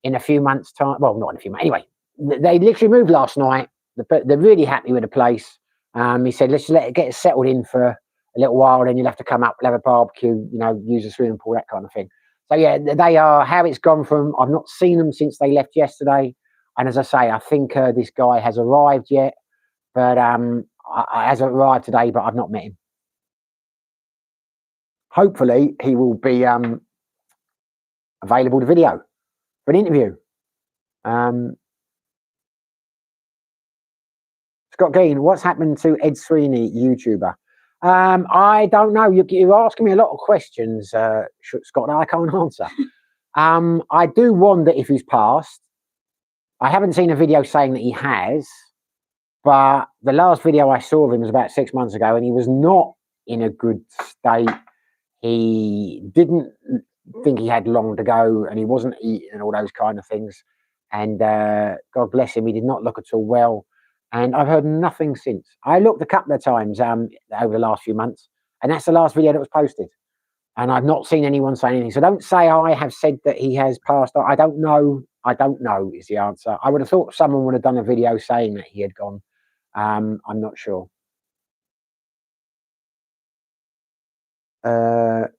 in a few months' time. Well, not in a few months. Anyway, they literally moved last night. They're really happy with the place. He said, let's let it get settled in for a little while, then you'll have to come up, we'll have a barbecue, use a swimming pool, that kind of thing. So yeah, they are how it's gone from. I've not seen them since they left yesterday, and as I say, I think this guy has arrived yet, but has arrived today, but I've not met him. Hopefully, he will be available to video for an interview. Scott Gein, what's happened to Ed Sweeney, YouTuber? I don't know. You're asking me a lot of questions, Scott, that I can't answer. I do wonder if he's passed. I haven't seen a video saying that he has, but the last video I saw of him was about 6 months ago, and he was not in a good state. He didn't think he had long to go, and he wasn't eating and all those kind of things. And God bless him, he did not look at all well. And I've heard nothing since. I looked a couple of times over the last few months, and that's the last video that was posted. And I've not seen anyone say anything. So don't say I have said that he has passed. I don't know. I don't know is the answer. I would have thought someone would have done a video saying that he had gone. I'm not sure. Scott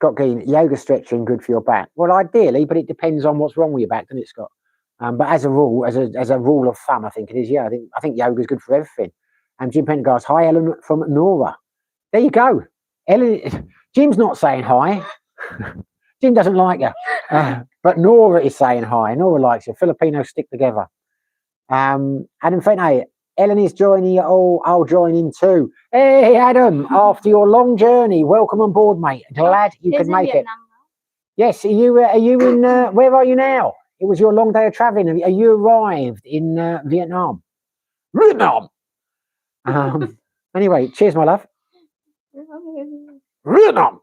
Gein, yoga stretching good for your back. Well, ideally, but it depends on what's wrong with your back, doesn't it, Scott? But as a rule, as a rule of thumb, I think it is. Yeah, I think yoga is good for everything. And Jim Pendergast, hi, Ellen from Nora. There you go. Ellen, Jim's not saying hi. Jim doesn't like you, but Nora is saying hi. Nora likes you. Filipinos stick together. Adam Fente, Ellen is joining you. Oh, I'll join in too. Hey, Adam, after your long journey, welcome on board, mate. Glad you could make it. Yes, are you in? Where are you now? It was your long day of traveling. Are you arrived in Vietnam? Vietnam. Anyway, cheers, my love. Vietnam.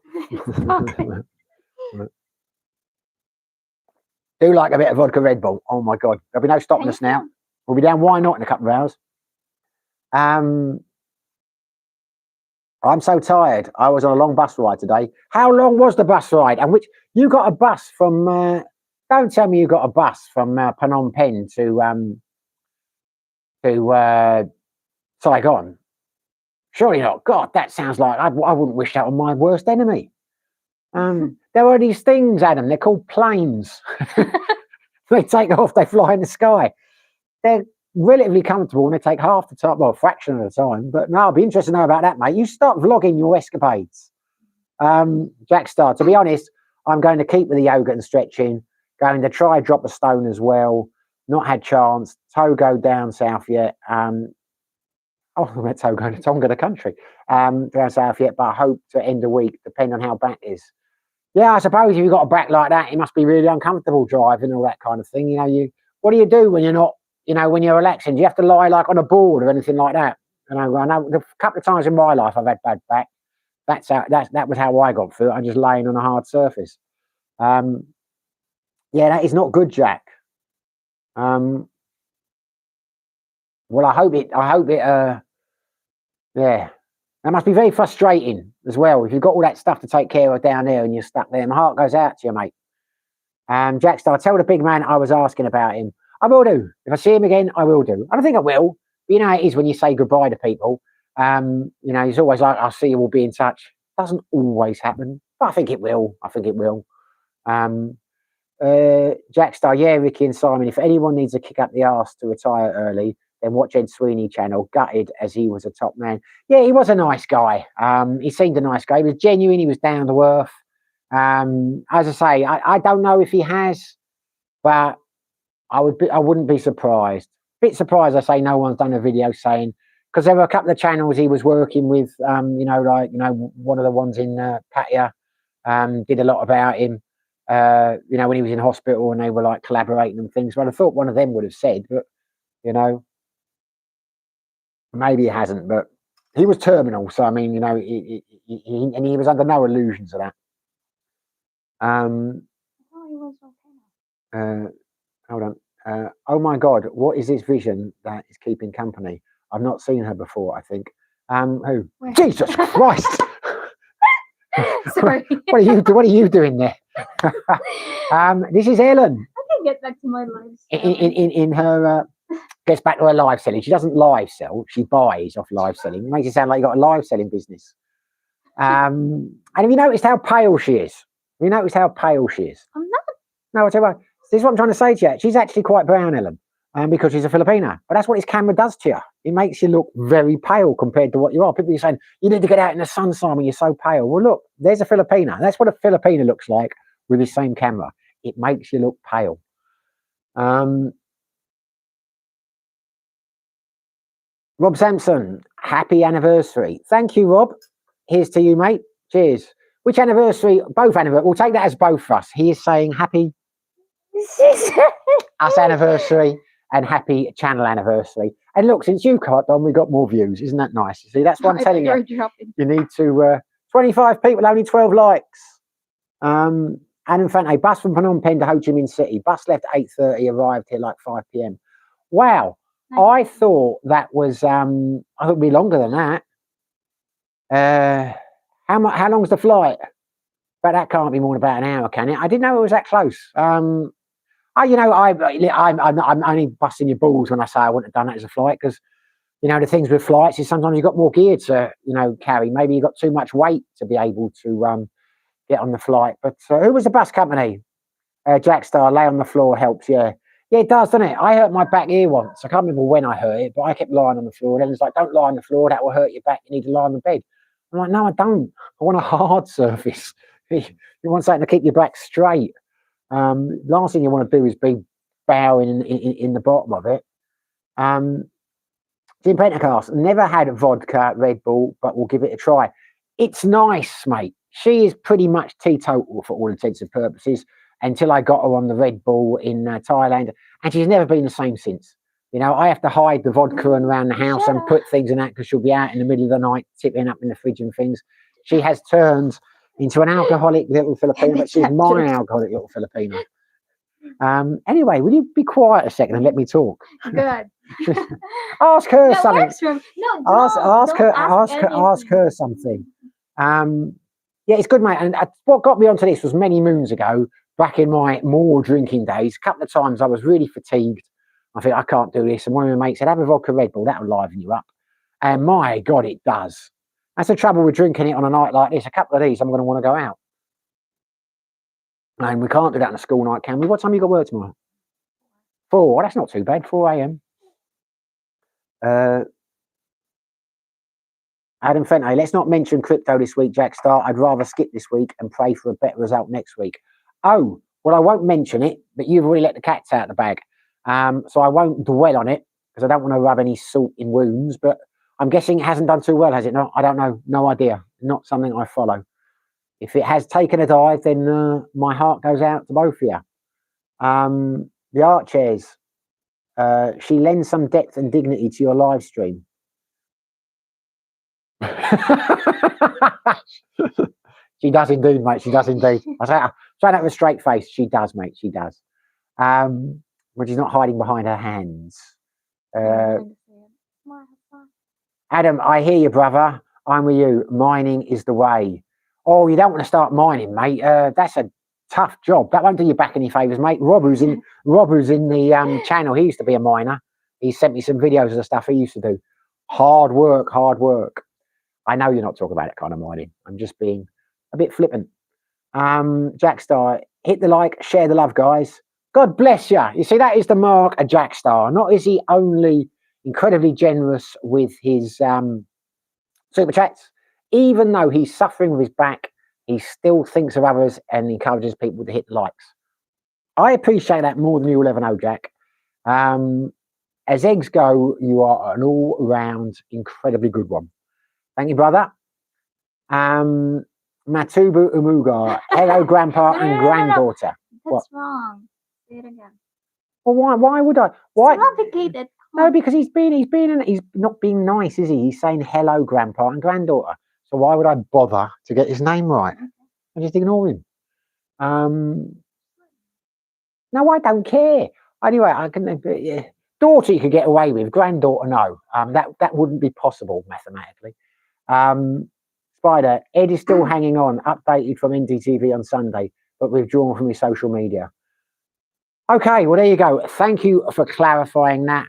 Do like a bit of vodka Red Bull. Oh my God, there'll be no stopping us now. We'll be down Why Not in a couple of hours. I'm so tired. I was on a long bus ride today. How long was the bus ride? And which you got a bus from? Don't tell me you got a bus from Phnom Penh to Saigon. Surely not. God, that sounds like I wouldn't wish that on my worst enemy. There are these things, Adam. They're called planes. They take off. They fly in the sky. They're relatively comfortable and they take half the time, well, a fraction of the time. But no, I'll be interested to know about that, mate. You start vlogging your escapades. Jack Star, to be honest, I'm going to keep with the yoga and stretching, going to try drop a stone as well. Not had chance. Toe go down south yet. Oh, I meant toe going to Tonga, the country. Down south yet, but I hope to end the week, depending on how back is. Yeah, I suppose if you've got a back like that, it must be really uncomfortable driving, all that kind of thing. You know, what do you do when you're not, when you're relaxing? Do you have to lie like on a board or anything like that? I know a couple of times in my life I've had bad back. That was how I got through it. I'm just laying on a hard surface. Yeah, that is not good, Jack. Well, I hope it. Yeah, that must be very frustrating as well. If you've got all that stuff to take care of down there and you're stuck there, my heart goes out to you, mate. Jackstar, tell the big man I was asking about him. I will do. If I see him again, I will do. I don't think I will. But you know how it is when you say goodbye to people. He's always like, I'll see you, we'll be in touch. Doesn't always happen, but I think it will. Jackstar, yeah, Ricky and Simon, if anyone needs a kick up the arse to retire early, then watch Ed Sweeney channel, gutted as he was a top man. Yeah, he was a nice guy. He seemed a nice guy. He was genuine. He was down to earth. As I say, I don't know if he has, but I wouldn't be surprised. Bit surprised, I say, no one's done a video saying, because there were a couple of channels he was working with, one of the ones in Pattaya, did a lot about him, when he was in hospital and they were like collaborating and things. But I thought one of them would have said, but, maybe he hasn't, but he was terminal. So, I mean, he was under no illusions of that. Hold on. Oh my God, what is this vision that is keeping company? I've not seen her before, I think. Who? Where? Jesus Christ! Sorry. What are you doing there? This is Ellen. I can get back to my live. In her gets back to her live selling. She doesn't live sell, she buys off live selling. It makes it sound like you got a live selling business. And have you noticed how pale she is? Have you noticed how pale she is? I'm not. No, I'll tell you what. This is what I'm trying to say to you. She's actually quite brown, Ellen, because she's a Filipina. But that's what this camera does to you. It makes you look very pale compared to what you are. People are saying, you need to get out in the sun, Simon, you're so pale. Well, look, there's a Filipina. That's what a Filipina looks like with the same camera. It makes you look pale. Rob Sampson, happy anniversary. Thank you, Rob. Here's to you, mate. Cheers. Which anniversary? Both anniversary. We'll take that as both for us. He is saying happy us anniversary and happy channel anniversary. And look, since you caught on, we've got more views. Isn't that nice? See, that's what I'm telling you. You need to 25 people, only 12 likes. And in fact, a bus from Phnom Penh to Ho Chi Minh City. Bus left at 8:30, arrived here like 5 p.m. Wow. I thought that was I thought it'd be longer than that. How long's the flight? But that can't be more than about an hour, can it? I didn't know it was that close. I'm only busting your balls when I say I wouldn't have done that as a flight, because the things with flights is sometimes you've got more gear to carry. Maybe you've got too much weight to be able to get on the flight. But who was the bus company? Jackstar, lay on the floor helps. Yeah, it does, doesn't it? I hurt my back here once. I can't remember when I hurt it, but I kept lying on the floor. And everyone's like, don't lie on the floor, that will hurt your back. You need to lie on the bed. I'm like, no, I don't. I want a hard surface. You want something to keep your back straight. Last thing you want to do is be bowing in the bottom of it. Jim Pentecost, never had vodka, Red Bull, but we'll give it a try. It's nice, mate. She is pretty much teetotal for all intents and purposes until I got her on the Red Bull in Thailand, and she's never been the same since. I have to hide the vodka around the house and put things in that because she'll be out in the middle of the night tipping up in the fridge and things. She has turned into an alcoholic little Filipino, but she's my alcoholic little Filipino. Anyway, will you be quiet a second and let me talk? Good. Ask her something. Ask her something. Yeah, it's good, mate. And what got me onto this was many moons ago, back in my more drinking days. A couple of times I was really fatigued. I think I can't do this. And one of my mates said, have a vodka Red Bull, that'll liven you up. And my God, it does. That's the trouble with drinking it on a night like this. A couple of these, I'm going to want to go out. And we can't do that on a school night, can we? What time you got work tomorrow? 4. Well, that's not too bad. 4 a.m. Adam Fente, let's not mention crypto this week, Jack Star. I'd rather skip this week and pray for a better result next week. Oh, well, I won't mention it, but you've already let the cats out of the bag. So I won't dwell on it because I don't want to rub any salt in wounds, but I'm guessing it hasn't done too well, has it not? I don't know. No idea. Not something I follow. If it has taken a dive, then my heart goes out to both of you. The art chairs. She lends some depth and dignity to your live stream. She does indeed, mate. She does indeed. I say, try that with a straight face. She does, mate. She does. When she's not hiding behind her hands. Adam, I hear you, brother. I'm with you. Mining is the way. Oh, you don't want to start mining, mate. That's a tough job. That won't do you back any favours, mate. Rob, who's in the channel, he used to be a miner. He sent me some videos of the stuff he used to do. Hard work, hard work. I know you're not talking about that kind of mining. I'm just being a bit flippant. Jack Star, hit the like, share the love, guys. God bless you. You see, that is the mark of Jack Star. Not is he only incredibly generous with his super chats, even though he's suffering with his back, he still thinks of others and encourages people to hit the likes. I appreciate that more than you will ever know, Jack. As eggs go, you are an all-round incredibly good one. Thank you, brother. Matubu Umuga. Hello, grandpa and granddaughter. That's wrong. Say it again. Well, why would I? Why? It's complicated. No, because he's not being nice, is he? He's saying hello, grandpa and granddaughter. So why would I bother to get his name right? I just ignore him. No, I don't care. Anyway, I can. Daughter you could get away with. Granddaughter, no. That wouldn't be possible mathematically. Spider, Ed is still hanging on. Updated from NDTV on Sunday, but withdrawn from his social media. Okay, well there you go. Thank you for clarifying that.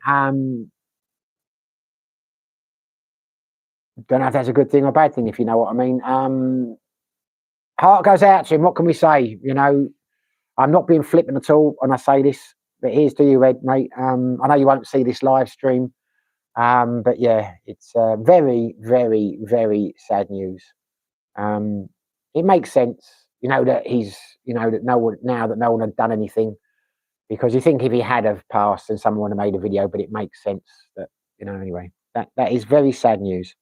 Don't know if that's a good thing or bad thing, if you know what I mean. Heart goes out to him. What can we say? You know, I'm not being flippant at all when I say this, but here's to you, Ed, mate. I know you won't see this live stream, but yeah, it's very, very, very sad news. It makes sense, you know, that he's, you know, that no one had done anything, because you think if he had have passed and someone had made a video, but it makes sense that, you know, anyway, that is very sad news.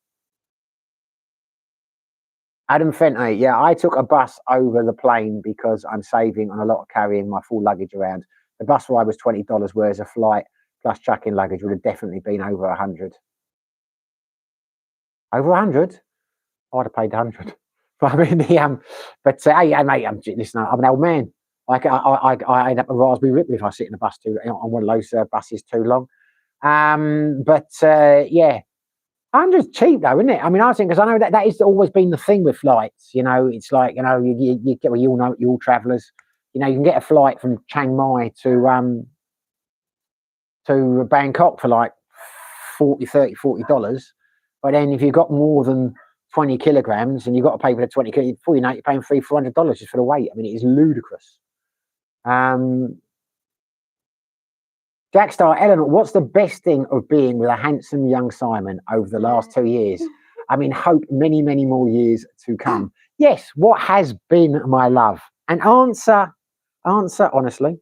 Adam Fente, yeah, I took a bus over the plane because I'm saving on a lot of carrying my full luggage around. The bus ride was $20, whereas a flight plus chucking luggage would have definitely been over 100. Over 100? I'd have paid 100. But I mean, hey, mate, listen, I'm an old man. I end up a raspberry ripple if I sit in a bus on one of those buses too long. Yeah. 100's cheap though, isn't it? I mean, I think, because I know that has always been the thing with flights. You know, it's like, you know, you get, well, you all know, you all travellers, you know, you can get a flight from Chiang Mai to Bangkok for like $40. But then if you've got more than 20 kilograms and you've got to pay for the 20 kilograms, before you know it, you're paying $300-$400 just for the weight. I mean, it is ludicrous. Jack Star, Eleanor, what's the best thing of being with a handsome young Simon over the last 2 years? I mean, hope many, many more years to come. Yes, what has been my love? And answer honestly.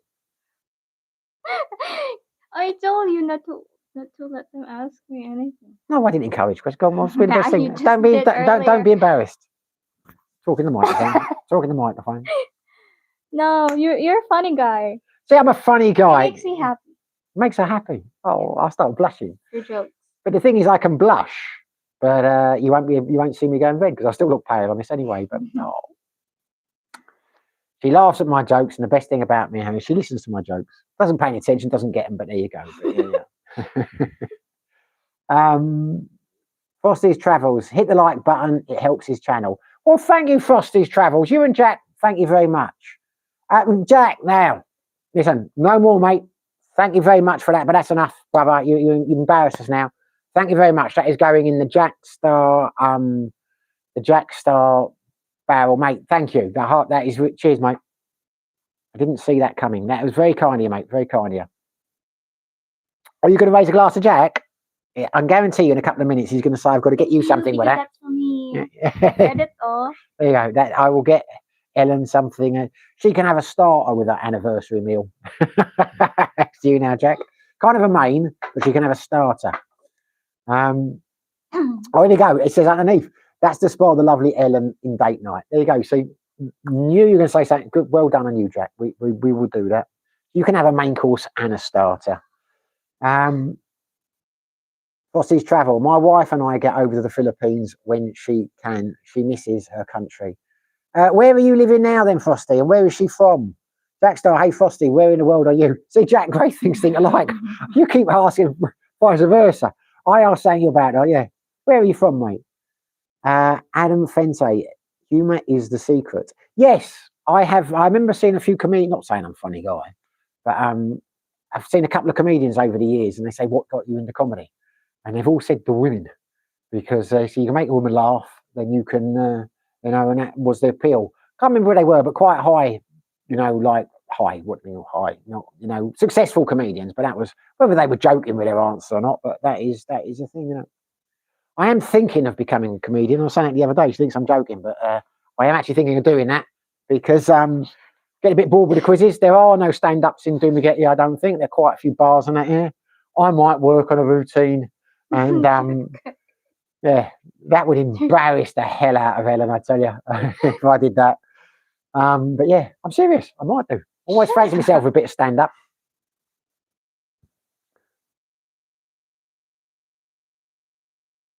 I told you not to let them ask me anything. No, I didn't encourage questions. Go on, what's been the best thing? Don't be embarrassed. Talking to the microphone. Talking to the microphone. No, you're a funny guy. See, I'm a funny guy. It makes me happy. Makes her happy. Oh, I'll start blushing. Your jokes. But the thing is, I can blush, but you won't see me going red because I still look pale on this anyway. But no, she laughs at my jokes, and the best thing about me is she listens to my jokes. Doesn't pay any attention, doesn't get them. But there you go. Yeah. Frosty's Travels. Hit the like button. It helps his channel. Well, thank you, Frosty's Travels. You and Jack, thank you very much. Jack, now listen, no more, mate. Thank you very much for that, but that's enough, brother. You embarrass us now. Thank you very much. That is going in the Jack Star barrel, mate. Thank you. That is, cheers, mate. I didn't see that coming. That was very kind of you, mate. Very kind of you. Are you going to raise a glass of Jack? I guarantee you in a couple of minutes he's going to say, I've got to get you something with that. That's for me. There Edit off. you go. That I will get Ellen something. She can have a starter with her anniversary meal. That's you now, Jack. Kind of a main, but she can have a starter. Oh, there you go. It says underneath. That's to spoil the lovely Ellen in date night. There you go. So knew you were going to say something good. Well done on you, Jack. We will do that. You can have a main course and a starter. Frosty's travel. My wife and I get over to the Philippines when she can. She misses her country. Where are you living now then, Frosty? And where is she from? Jack Star, hey Frosty, where in the world are you? See, Jack, great things think alike. You keep asking vice versa. I asked saying about her, yeah. Where are you from, mate? Adam Fente, humour is the secret. Yes, I have. I remember seeing a few comedians, not saying I'm a funny guy, but I've seen a couple of comedians over the years and they say, what got you into comedy? And they've all said the women, because so you can make a woman laugh, then you can, you know, and that was the appeal. Can't remember where they were, but quite high, you know, like high, what do you mean high? Not, you know, successful comedians, but that was, whether they were joking with their answer or not, but that is a thing, you know. I am thinking of becoming a comedian. I was saying it the other day, she thinks I'm joking, but I am actually thinking of doing that because get a bit bored with the quizzes. There are no stand-ups in Doomageti, I don't think. There are quite a few bars on that here. I might work on a routine. And yeah, that would embarrass the hell out of Ellen, I tell you, if I did that. But yeah, I'm serious. I might do. Always fancy myself a bit of stand-up.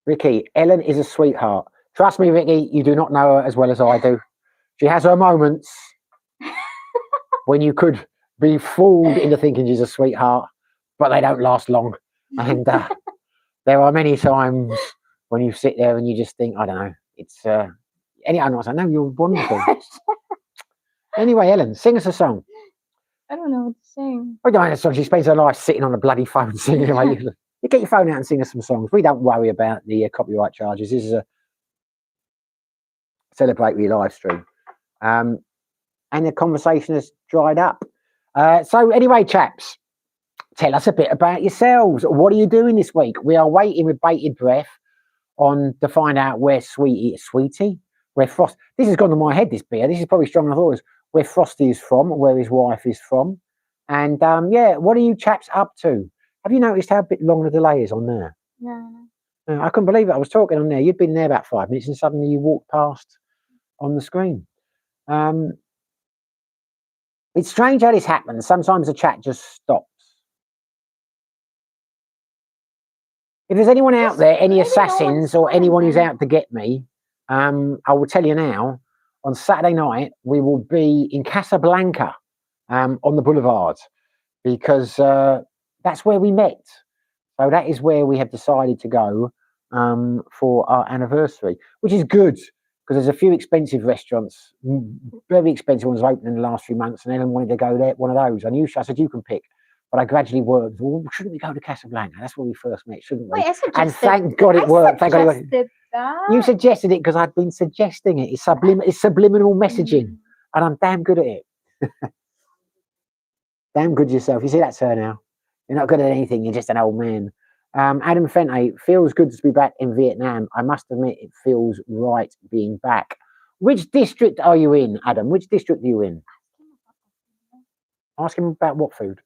Ricky, Ellen is a sweetheart. Trust me, Ricky, you do not know her as well as I do. She has her moments when you could be fooled into thinking she's a sweetheart, but they don't last long. And there are many times when you sit there and you just think, I don't know, it's anyone else. I know you're wonderful. Anyway, Ellen, sing us a song. I don't know what to sing. I don't know a song. She spends her life sitting on a bloody phone singing. Like, you get your phone out and sing us some songs. We don't worry about the copyright charges. This is a celebratory live stream. And the conversation has dried up. So anyway, chaps, tell us a bit about yourselves. What are you doing this week? We are waiting with bated breath to find out where where Frost. This has gone to my head, this beer. This is probably stronger than I thought it was. Where Frosty is from, where his wife is from. And yeah, what are you chaps up to? Have you noticed how bit long the delay is on there? No. I couldn't believe it. I was talking on there. You'd been there about 5 minutes and suddenly you walked past on the screen. It's strange how this happens. Sometimes the chat just stops. If there's anyone out there, any assassins or anyone who's out to get me, I will tell you now, on Saturday night, we will be in Casablanca on the boulevard because that's where we met. So that is where we have decided to go for our anniversary, which is good because there's a few expensive restaurants, very expensive ones opened in the last few months, and Ellen wanted to go there, one of those. I said, you can pick. But I gradually worked. Well, shouldn't we go to Casablanca? That's where we first met, shouldn't we? Wait, I suggested, and thank God it worked. Thank God it worked. That. You suggested it because I'd been suggesting it. It's subliminal messaging, and I'm damn good at it. Damn good yourself. You see, that's her now. You're not good at anything. You're just an old man. Adam Fente, feels good to be back in Vietnam. I must admit, it feels right being back. Which district are you in, Adam? Which district are you in? Ask him about what food.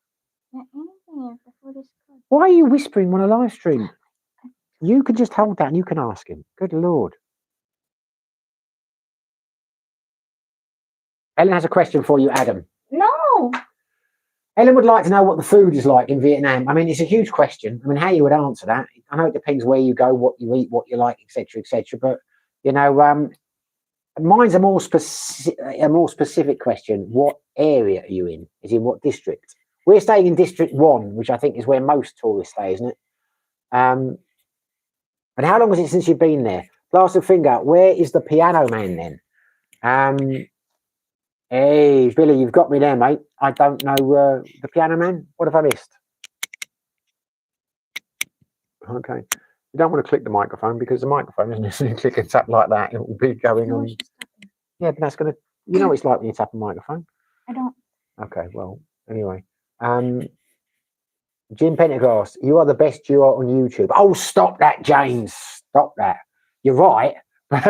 Why are you whispering on a live stream? You can just hold that and you can ask him. Good Lord. Ellen has a question for you, Adam. No. Ellen would like to know what the food is like in Vietnam. I mean, it's a huge question. I mean, how you would answer that. I know it depends where you go, what you eat, what you like, etc., etc. But, you know, mine's a more specific question. What area are you in? Is in what district? We're staying in District 1, which I think is where most tourists stay, isn't it? And how long is it since you've been there? Glass of finger, where is the piano man then? Hey, Billy, you've got me there, mate. I don't know the piano man. What have I missed? Okay. You don't want to click the microphone because the microphone, isn't it? So you click it up like that, it will be going on. Yeah, but that's going to, you know what it's like when you tap a microphone. I don't. Okay, well, anyway. Jim Pendergast, you are the best duo on YouTube. Oh, stop that, James. Stop that. You're right. But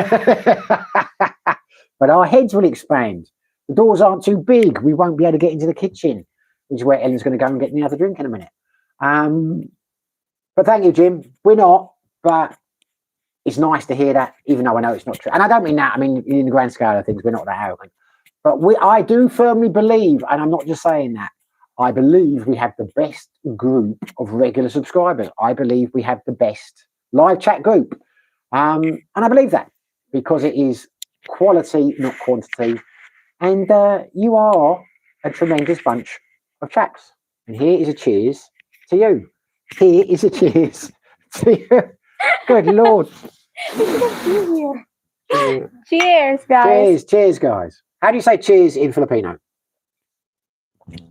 our heads will expand. The doors aren't too big. We won't be able to get into the kitchen, which is where Ellen's going to go and get me another drink in a minute. But thank you, Jim. We're not, but it's nice to hear that, even though I know it's not true. And I don't mean that. I mean, in the grand scale of things, we're not that arrogant. But I do firmly believe, and I'm not just saying that, I believe we have the best group of regular subscribers. I believe we have the best live chat group. And I believe that because it is quality, not quantity. And you are a tremendous bunch of chaps. And here is a cheers to you. Here is a cheers to you. Good Lord. Cheers, guys. Cheers, guys. How do you say cheers in Filipino?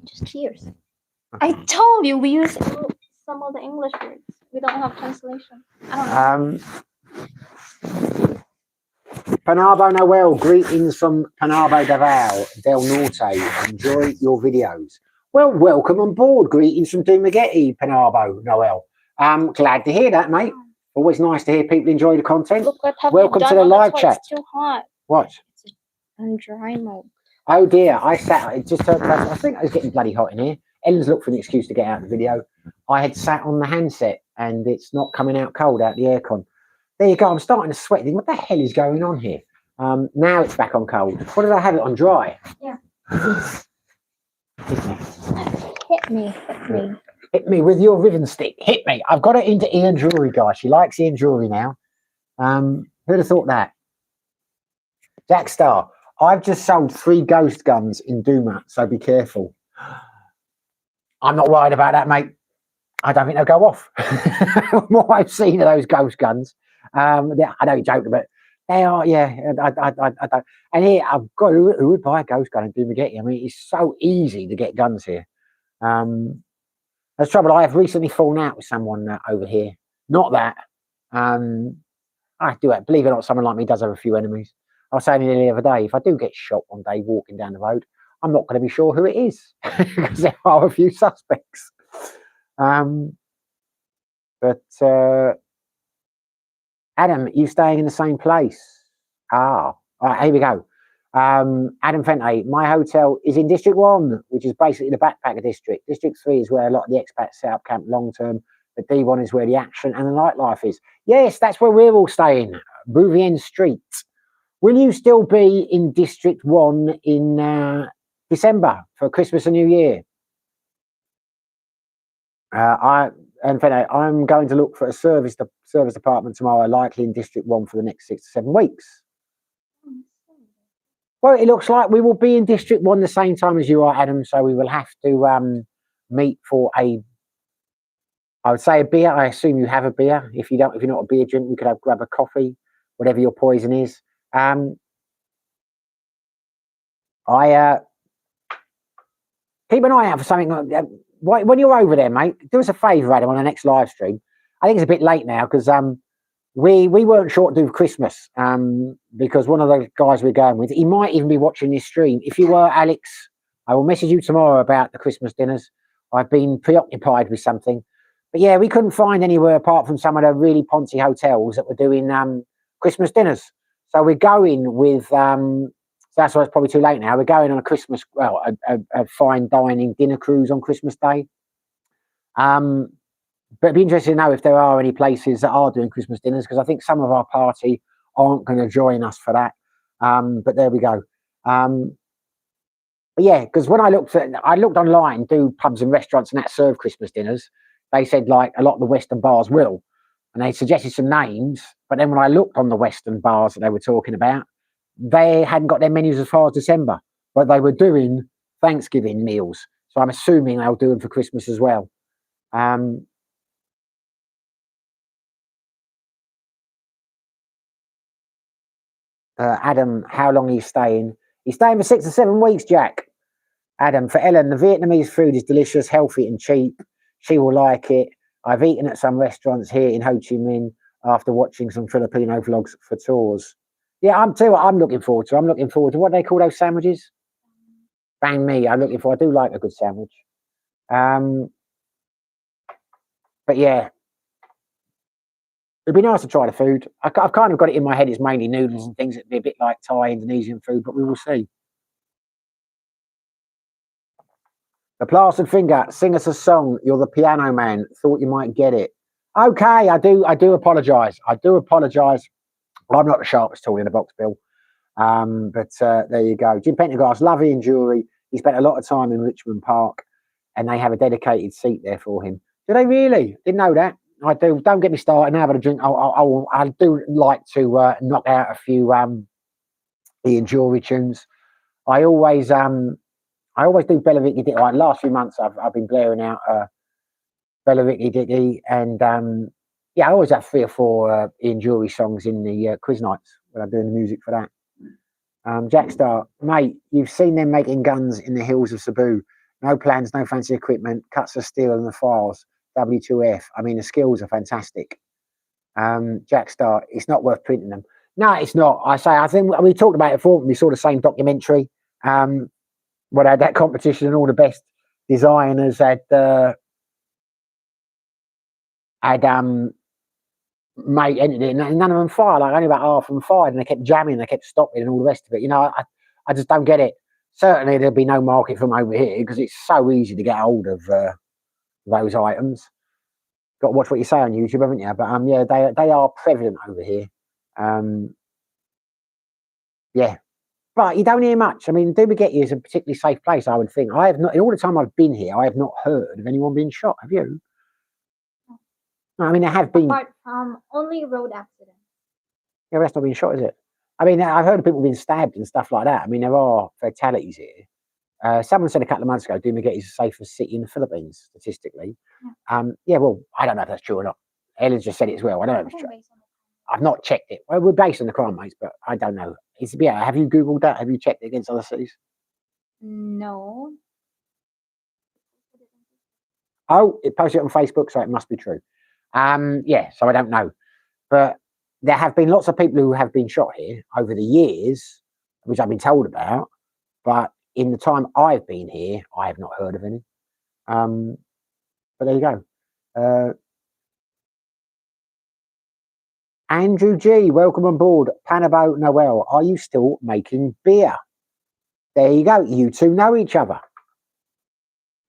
Just cheers. I told you we use some of the English words. We don't have translation. I don't know. Panabo Noel, greetings from Panabo Davao del Norte. Enjoy your videos. Well, welcome on board. Greetings from Dumaguete, Panabo Noel. Glad to hear that, mate. Always nice to hear people enjoy the content. Look what welcome to the live chat. It's too hot. What? It's on dry mode. Oh dear, I think it was getting bloody hot in here. Ellen's looked for an excuse to get out of the video. I had sat on the handset and it's not coming out cold out the aircon. There you go, I'm starting to sweat. What the hell is going on here? Now it's back on cold. What did I have it on dry? Yeah. Hit me. Hit me with your ribbon stick. Hit me. I've got it into Ian Drury, guys. She likes Ian Drury now. Who'd have thought that? Jack Star. I've just sold 3 ghost guns in Duma, so be careful. I'm not worried about that, mate. I don't think they'll go off. What I've seen of those ghost guns, I know you're joking, but they are, yeah. I don't. And here, I've got who would buy a ghost gun in Dumaguete? I mean, it's so easy to get guns here. There's trouble. I have recently fallen out with someone over here. Not that. I do it. Believe it or not, someone like me does have a few enemies. I was saying the other day, if I do get shot one day walking down the road, I'm not going to be sure who it is because there are a few suspects. Adam, you staying in the same place? All right, here we go. Adam Fente, my hotel is in District 1, which is basically the backpacker district. District 3 is where a lot of the expats set up camp long term. But D1 is where the action and the nightlife is. Yes, that's where we're all staying. Bouvien Street. Will you still be in District 1 in December for Christmas and New Year? I'm going to look for a service department tomorrow, likely in District 1 for the next 6 to 7 weeks. Well, it looks like we will be in District 1 the same time as you are, Adam, so we will have to meet for I would say a beer. I assume you have a beer. If you're not a beer drinker, you could grab a coffee, whatever your poison is. Keep an eye out for something. When you're over there, mate, do us a favour, Adam, on the next live stream. I think it's a bit late now because we weren't sure to do Christmas because one of the guys we're going with, he might even be watching this stream. If you were, Alex, I will message you tomorrow about the Christmas dinners. I've been preoccupied with something. But yeah, we couldn't find anywhere apart from some of the really poncy hotels that were doing Christmas dinners. So we're going with, so that's why it's probably too late now. We're going on a Christmas, a fine dining dinner cruise on Christmas Day. But it'd be interesting to know if there are any places that are doing Christmas dinners, because I think some of our party aren't going to join us for that. But there we go. But yeah, because when I looked online, do pubs and restaurants and that serve Christmas dinners. They said like a lot of the Western bars will, and they suggested some names. But then when I looked on the Western bars that they were talking about, they hadn't got their menus as far as December, but they were doing Thanksgiving meals. So I'm assuming they'll do them for Christmas as well. Adam, how long are you staying? He's staying for 6 or 7 weeks, Jack. Adam, for Ellen, the Vietnamese food is delicious, healthy and cheap. She will like it. I've eaten at some restaurants here in Ho Chi Minh after watching some Filipino vlogs for tours. Yeah, I'm looking forward to. I'm looking forward to what they call those sandwiches. Bang me! I do like a good sandwich. But yeah, it'd be nice to try the food. I've kind of got it in my head. It's mainly noodles and things. It'd be a bit like Thai, Indonesian food, but we will see. The Plastered Finger, sing us a song. You're the piano man. Thought you might get it. Okay, I do apologise. I do apologise. I'm not the sharpest tool in the box, Bill. But there you go. Jim Pendergast, lovely and jewellery. He spent a lot of time in Richmond Park, and they have a dedicated seat there for him. Do they really? Didn't know that. I do. Don't get me started. Now having a drink. I do like to knock out a few Ian Jury tunes. I always do Bella Vicky Dicky. Like last few months, I've been blaring out Bella Vicky Dicky, and yeah, I always have 3 or 4 Ian Jury songs in the quiz nights when I'm doing the music for that. Jack Star, mate, you've seen them making guns in the hills of Cebu. No plans, no fancy equipment, cuts of steel in the files. W2F. I mean, the skills are fantastic. Jack Star, it's not worth printing them. No, it's not. I think we talked about it before. We saw the same documentary. What had that competition, and all the best designers had mate entered it, and none of them fired. Like only about half of them fired, and they kept jamming, they kept stopping, and all the rest of it. You know, I just don't get it. Certainly, there'll be no market from over here because it's so easy to get hold of those items. Got to watch what you say on YouTube, haven't you? But yeah, they are prevalent over here. Yeah, but you don't hear much. I mean, Dumagetti is a particularly safe place, I would think. I have not, in all the time I've been here, I have not heard of anyone being shot. Have you? I mean, there have been. Apart from only road accidents. Yeah, that's not being shot, is it? I mean, I've heard of people being stabbed and stuff like that. I mean, there are fatalities here. Someone said a couple of months ago, Dumagetti is the safest city in the Philippines, statistically. Yeah, well, I don't know if that's true or not. Ellen's just said it as well. I don't know if it's true. I've not checked it. Well, we're based on the crime rates, but I don't know. Yeah, have you Googled that? Have you checked it against other cities? No. Oh, it posted it on Facebook, so it must be true. Yeah, so I don't know. But there have been lots of people who have been shot here over the years, which I've been told about. But in the time I've been here, I have not heard of any. But there you go. Andrew G, welcome on board. Panabo Noel, are you still making beer? There you go. You two know each other.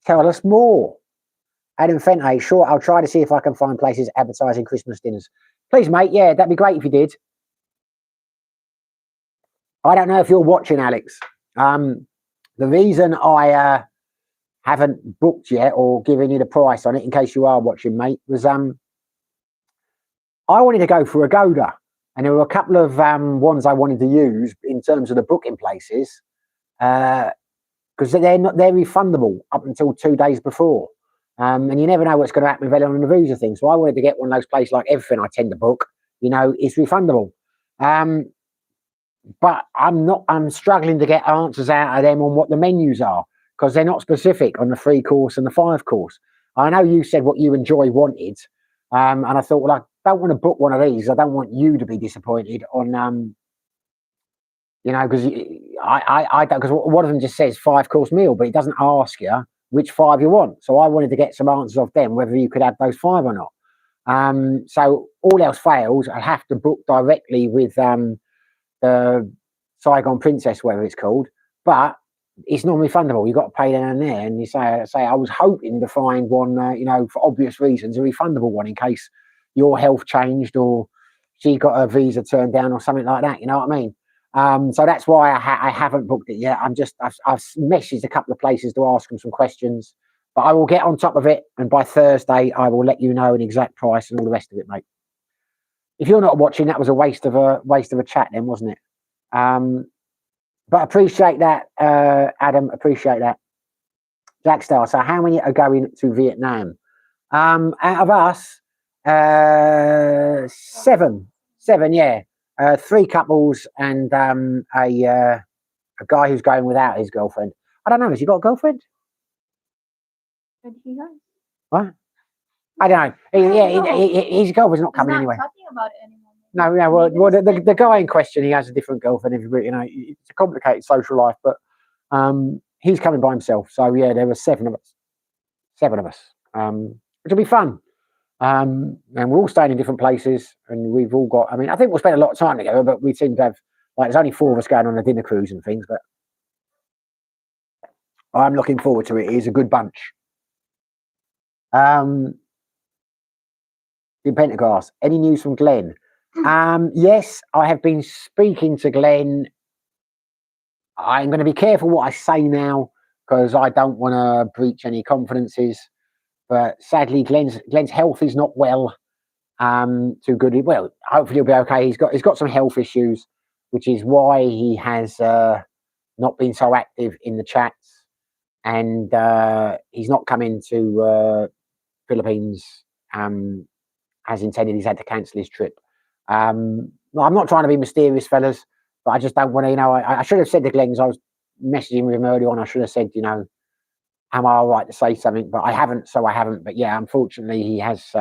Tell us more. Adam Fente, sure, I'll try to see if I can find places advertising Christmas dinners. Please, mate. Yeah, that'd be great if you did. I don't know if you're watching, Alex. The reason I haven't booked yet or given you the price on it, in case you are watching, mate, was I wanted to go for a Goda, and there were a couple of ones I wanted to use in terms of the booking places, because they're refundable up until 2 days before. And you never know what's going to happen with Ellen and the visa thing. So I wanted to get one of those places, like everything I tend to book, you know, it's refundable. But I'm struggling to get answers out of them on what the menus are, because they're not specific on the 3 course and the 5 course. I know you said what you and Joy wanted. And I thought, well, I don't want to book one of these. I don't want you to be disappointed on, you know, because I don't, because one of them just says 5 course meal, but it doesn't ask you which 5 you want. So I wanted to get some answers off them, whether you could have those 5 or not. So all else fails, I have to book directly with the Saigon Princess, whatever it's called. But it's non-refundable. You've got to pay down and there, and you say I was hoping to find one, you know, for obvious reasons, a refundable one in case your health changed or she got her visa turned down or something like that. You know what I mean? So that's why I haven't booked it yet. I've messaged a couple of places to ask them some questions, but I will get on top of it, and by Thursday I will let you know an exact price and all the rest of it, mate. If you're not watching, that was a waste of a chat, then, wasn't it? But appreciate that, Adam. Appreciate that, Jack Star. So how many are going to Vietnam? Out of us, 7, yeah. 3 couples and a guy who's going without his girlfriend. I don't know. Has he got a girlfriend? Did he go? What? I don't know. His girlfriend's not coming anyway. Talking about it anymore. No. Well, the guy in question, he has a different girlfriend. You know, it's a complicated social life, but he's coming by himself. So yeah, there were 7 of us. 7 of us, which will be fun. And we're all staying in different places, and we've all got. I mean, I think we'll spend a lot of time together, but we seem to have like there's only 4 of us going on a dinner cruise and things. But I'm looking forward to it. It's a good bunch. In Pentecost, any news from Glenn? Yes, I have been speaking to Glenn. I'm going to be careful what I say now because I don't want to breach any confidences. But sadly, Glenn's health is not well. Too good. Well, hopefully he'll be okay. He's got some health issues, which is why he has not been so active in the chats, and he's not coming to Philippines as intended. He's had to cancel his trip. I'm not trying to be mysterious, fellas, but I just don't want to. You know, I should have said to Glenn, 'cause I was messaging with him earlier on. I should have said, you know, am I all right to say something? But I haven't, so I haven't. But yeah, unfortunately, he has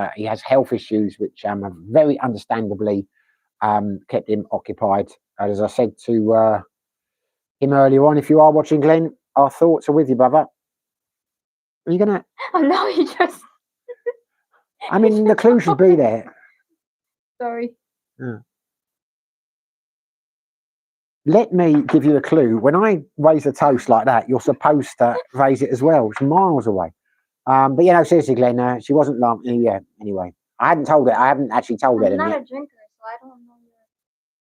health issues, which have very understandably kept him occupied. As I said to him earlier on, if you are watching, Glenn, our thoughts are with you, brother. Are you gonna? Oh no, he just. I mean, the clue should be there. Sorry. Yeah. Let me give you a clue. When I raise a toast like that, you're supposed to raise it as well. It's miles away. But you know, seriously, Glenn, she wasn't long. Yeah. Anyway, I hadn't told her. I haven't actually told her. I'm not yet. a drinker, so I don't know.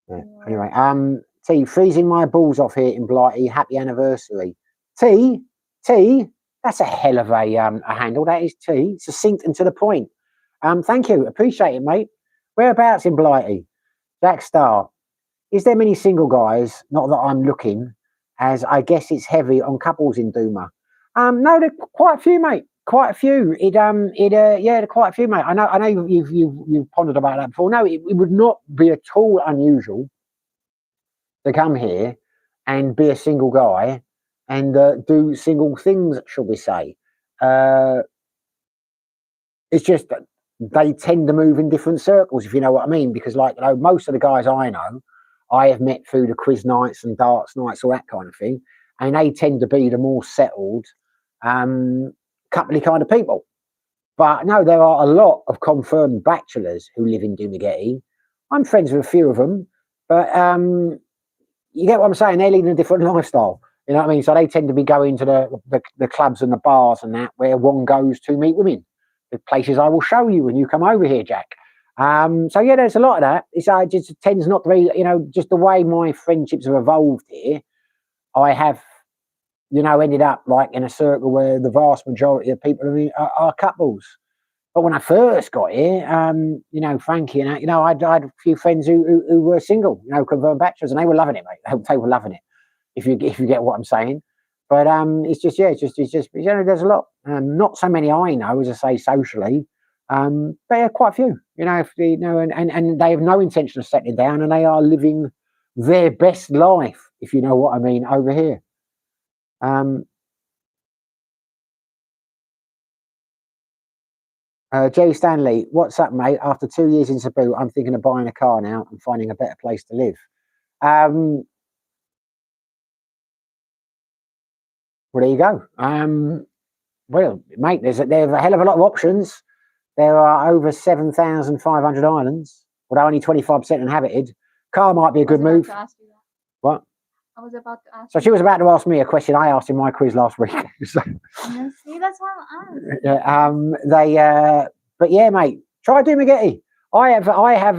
Yeah. Anyway, T, freezing my balls off here in Blighty. Happy anniversary. T, that's a hell of a handle. That is T. Succinct and to the point. Thank you. Appreciate it, mate. Whereabouts in Blighty? Jack Star. Is there many single guys? Not that I'm looking, as I guess it's heavy on couples in Dooma. No, there are quite a few, mate. Quite a few. Yeah, there are quite a few, mate. I know you've pondered about that before. No, it would not be at all unusual to come here and be a single guy and do single things, shall we say. It's just that they tend to move in different circles, if you know what I mean, because like, you know, most of the guys I know, I have met through the quiz nights and darts nights, all that kind of thing, and they tend to be the more settled, coupley kind of people. But no, there are a lot of confirmed bachelors who live in Dumagetti. I'm friends with a few of them, but you get what I'm saying? They're leading a different lifestyle. You know what I mean? So they tend to be going to the clubs and the bars and that where one goes to meet women. The places I will show you when you come over here, Jack. So yeah, there's a lot of that. It just tends not to be, you know, just the way my friendships have evolved here. I have, you know, ended up like in a circle where the vast majority of people are couples. But when I first got here, you know, Frankie and you know, I had a few friends who were single, you know, confirmed bachelors, and they were loving it, mate. They were loving it. If you get what I'm saying. But it's just you know, there's a lot. Not so many I know, as I say, socially. But yeah, quite a few. You know, if you know, and they have no intention of settling down, and they are living their best life, if you know what I mean, over here. Jay Stanley, what's up, mate? After 2 years in Cebu, I'm thinking of buying a car now and finding a better place to live. Well, there you go. Well, mate, there's a hell of a lot of options. There are over 7,500 islands, with only 25% inhabited. Car might be a good move. What? I was about to ask. So she was about to ask me a question I asked in my quiz last week. So, yeah, see, that's why I'm asking. Yeah. But yeah, mate, try Dumagetti. I have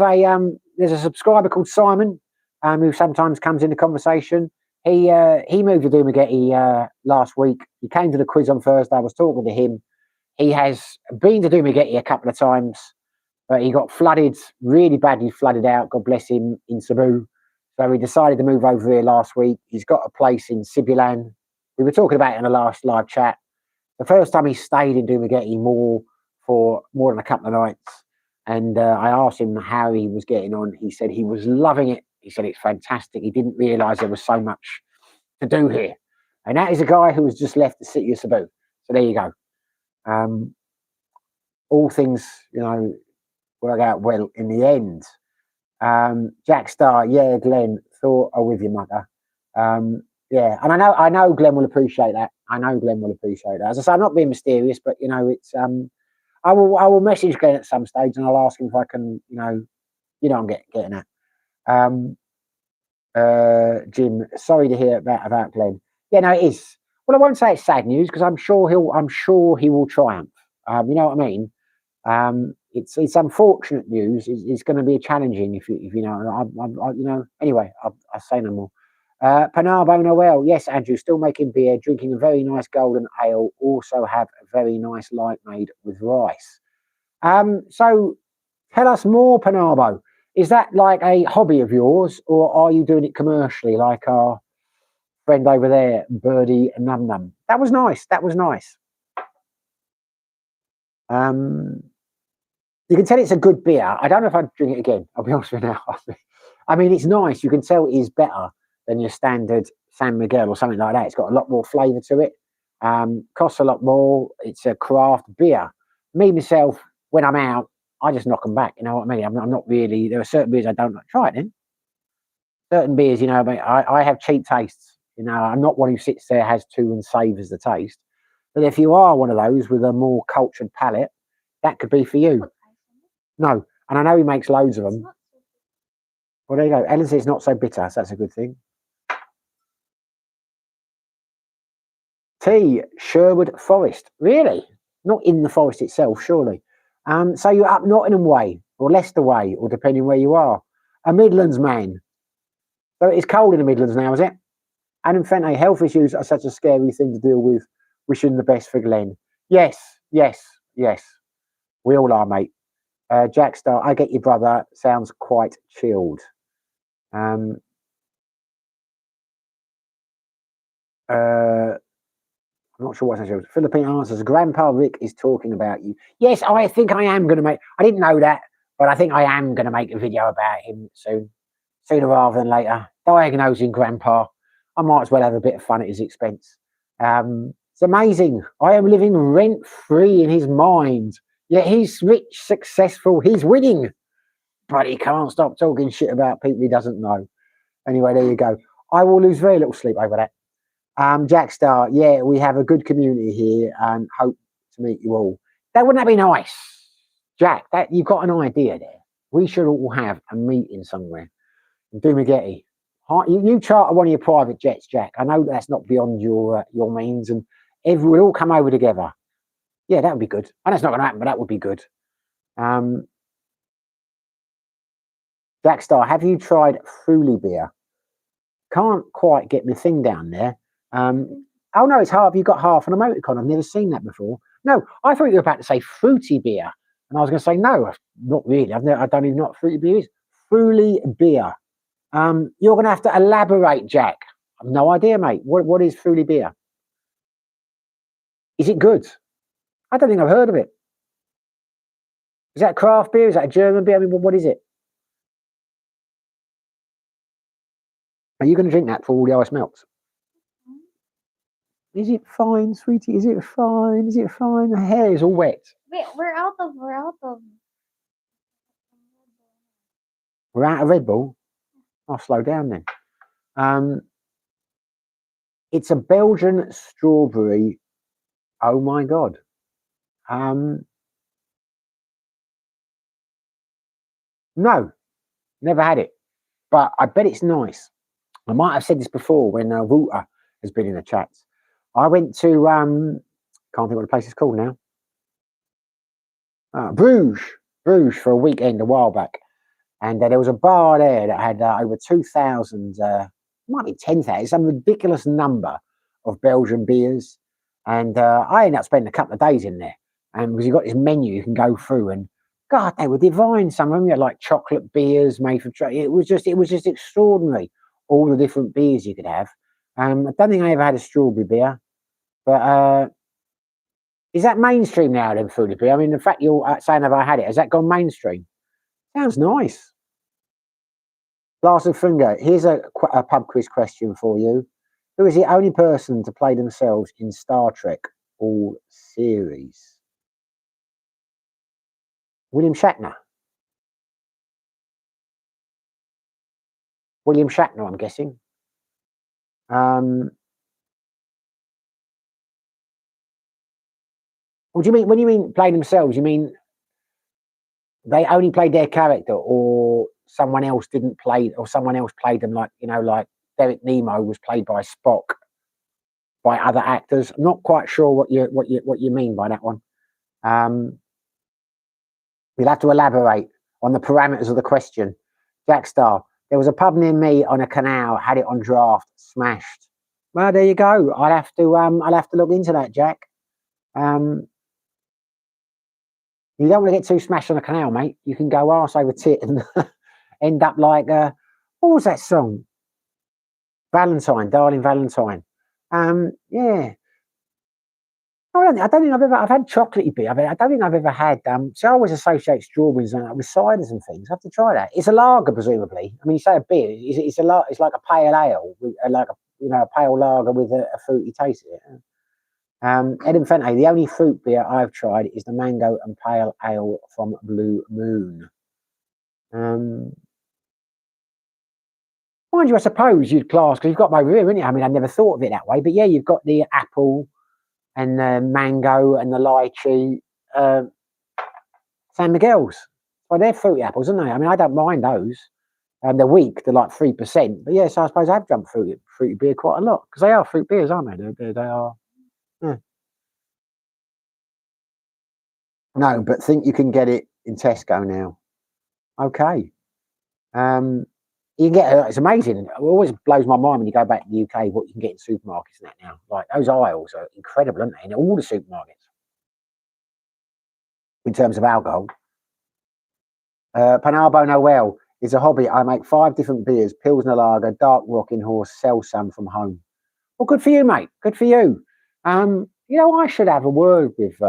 a there's a subscriber called Simon, who sometimes comes in the conversation. He moved to Dumagetti last week. He came to the quiz on Thursday. I was talking to him. He has been to Dumagetti a couple of times, but he got flooded, really badly flooded out, God bless him, in Cebu. So he decided to move over here last week. He's got a place in Sibulan. We were talking about it in the last live chat. The first time he stayed in Dumagetti for more than a couple of nights. And I asked him how he was getting on. He said he was loving it. He said it's fantastic. He didn't realise there was so much to do here. And that is a guy who has just left the city of Cebu. So there you go. All things, you know, work out well in the end. Jack Star, yeah, Glenn, thought are with you, mother. Yeah, and I know Glenn will appreciate that. I know Glenn will appreciate that. As I say, I'm not being mysterious, but you know, it's I will message Glenn at some stage and I'll ask him if I can, I'm getting at. Jim, sorry to hear that about Glenn. Yeah, no, it is. Well, I won't say it's sad news because I'm sure he will triumph. You know what I mean? It's unfortunate news. It's going to be challenging if you know. Anyway, I'll say no more. Panabo Noel, yes, Andrew, still making beer, drinking a very nice golden ale. Also have a very nice light made with rice. So tell us more, Panabo. Is that like a hobby of yours, or are you doing it commercially, like our friend over there, Birdie Num Num? That was nice. That was nice. You can tell it's a good beer. I don't know if I'd drink it again. I'll be honest with you now. I mean, it's nice. You can tell it is better than your standard San Miguel or something like that. It's got a lot more flavour to it. Costs a lot more. It's a craft beer. Me, myself, when I'm out, I just knock them back. You know what I mean? I'm not really. There are certain beers I don't like. Try it then. Certain beers, I have cheap tastes. I'm not one who sits there, has two, and savours the taste. But if you are one of those with a more cultured palate, that could be for you. No, and I know he makes loads of them. Well, there you go. Ellen says it's not so bitter, so that's a good thing. T, Sherwood Forest. Really? Not in the forest itself, surely. So you're up Nottingham way, or Leicester way, or depending where you are. A Midlands man. So it's cold in the Midlands now, is it? Adam Fente, health issues are such a scary thing to deal with. Wishing the best for Glenn. Yes. We all are, mate. Jack Star, I get your brother. Sounds quite chilled. I'm not sure what's that. Philippine answers. Grandpa Rick is talking about you. Yes, I think I am going to make. I didn't know that, but I think I am going to make a video about him soon, sooner rather than later. Diagnosing Grandpa. I might as well have a bit of fun at his expense. It's amazing. I am living rent free in his mind. Yeah, he's rich, successful. He's winning, but he can't stop talking shit about people he doesn't know. Anyway, there you go. I will lose very little sleep over that. Jack Star, yeah, we have a good community here and hope to meet you all. Wouldn't that be nice? Jack, you've got an idea there. We should all have a meeting somewhere in Dumagetti. You charter one of your private jets, Jack. I know that's not beyond your means, and we'll all come over together. Yeah, that would be good. I know it's not going to happen, but that would be good. Jack Star, have you tried Fruly beer? Can't quite get my thing down there. Oh no, it's half. You've got half an emoticon. I've never seen that before. No, I thought you were about to say fruity beer, and I was going to say no, not really. I don't even know what fruity beer is. Fruly beer. You're going to have to elaborate, Jack. I've no idea, mate. What is Fruly beer? Is it good? I don't think I've heard of it. Is that craft beer? Is that a German beer? I mean, what is it? Are you going to drink that before all the ice melts? Is it fine, sweetie? Is it fine? Is it fine? The hair is all wet. Wait, we're out of. We're out of Red Bull. I'll slow down then. It's a Belgian strawberry. Oh my god. No, never had it, but I bet it's nice. I might have said this before when Wouter has been in the chats. I went to can't think what the place is called now. Bruges for a weekend a while back, and there was a bar there that had over 2,000, might be 10,000, some ridiculous number of Belgian beers, and I ended up spending a couple of days in there, and because you got this menu you can go through, and God, they were divine. Some of them had like chocolate beers made from. It was just extraordinary. All the different beers you could have. I don't think I ever had a strawberry beer, but is that mainstream now? Then fruity beer. I mean, the fact you're saying have I had it? Has that gone mainstream? Sounds nice. Lars and Finger, here's a pub quiz question for you. Who is the only person to play themselves in Star Trek all series? William Shatner. William Shatner, I'm guessing. What do you mean? When you mean play themselves, you mean they only played their character, or someone else didn't play, or someone else played them, like, you know, like Derek Nemo was played by Spock by other actors. I'm not quite sure what you mean by that one. You'll have to elaborate on the parameters of the question. Jack Star, there was a pub near me on a canal, had it on draft, smashed. Well, there you go. I'll have to look into that, Jack. You don't want to get too smashed on a canal, mate. You can go arse over tit and end up like, what was that song? Valentine, Darling Valentine. Yeah. I don't think I've had chocolatey beer. I don't think I've ever had, so I always associate strawberries with ciders and things. I have to try that. It's a lager, presumably. I mean, you say a beer, it's like a pale ale, with, like a pale lager with a fruity taste in it. Ed and Fente, the only fruit beer I've tried is the mango and pale ale from Blue Moon. Mind you, I suppose you'd class, because you've got my rear, haven't you? I mean, I never thought of it that way, but yeah, you've got the apple and the mango and the lychee, San Miguel's. Well, they're fruity apples, aren't they? I mean, I don't mind those. They're weak, they're like 3%. But yes, I suppose I've drunk fruity beer quite a lot, because they are fruit beers, aren't they? They are. Yeah. No, but think you can get it in Tesco now. Okay. You can get it's amazing. It always blows my mind when you go back to the UK what you can get in supermarkets and that now. Like, those aisles are incredible, aren't they? In all the supermarkets. In terms of alcohol. Panalbo Noel is a hobby. I make 5 different beers: Pilsner Lager, Dark Rocking Horse, sell some from home. Well, good for you, mate. Good for you. You know, I should have a word with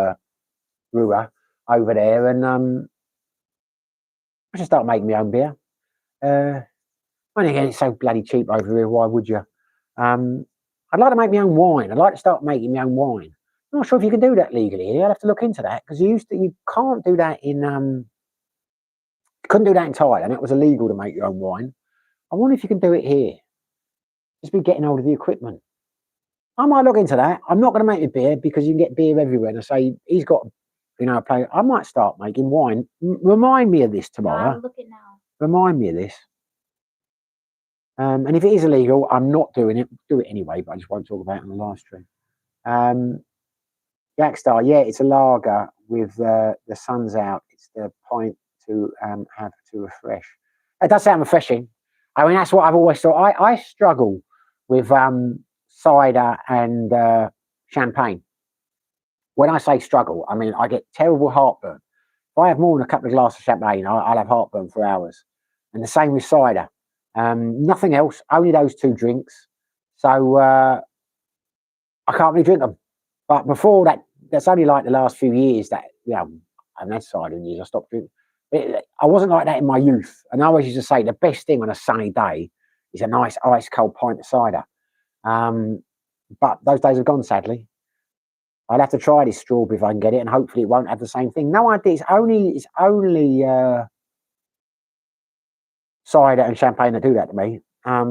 Rua over there, and I should start making my own beer. And again, it's so bloody cheap over here. Why would you? I'd like to make my own wine. I'd like to start making my own wine. I'm not sure if you can do that legally. You'll have to look into that, because you can't do that in couldn't do that in Thailand. It was illegal to make your own wine. I wonder if you can do it here. Just be getting hold of the equipment. I might look into that. I'm not going to make me beer, because you can get beer everywhere. And I say he's got, a play. I might start making wine. Remind me of this tomorrow. I'll look it now. Remind me of this. And if it is illegal, I'm not doing it. Do it anyway, but I just won't talk about it on the live stream. Jackstar, yeah, it's a lager with the sun's out. It's the pint to have to refresh. It does sound refreshing. I mean, that's what I've always thought. I struggle with cider and champagne. When I say struggle, I mean I get terrible heartburn. If I have more than a couple of glasses of champagne, I'll have heartburn for hours. And the same with cider. Nothing else, only those 2 drinks. So I can't really drink them. But before that, that's only like the last few years that, I haven't had cider in years. I stopped drinking. I wasn't like that in my youth. And I always used to say the best thing on a sunny day is a nice ice cold pint of cider. But those days have gone, sadly. I'll have to try this strawberry if I can get it, and hopefully it won't have the same thing. No idea. It's only cider and champagne that do that to me. I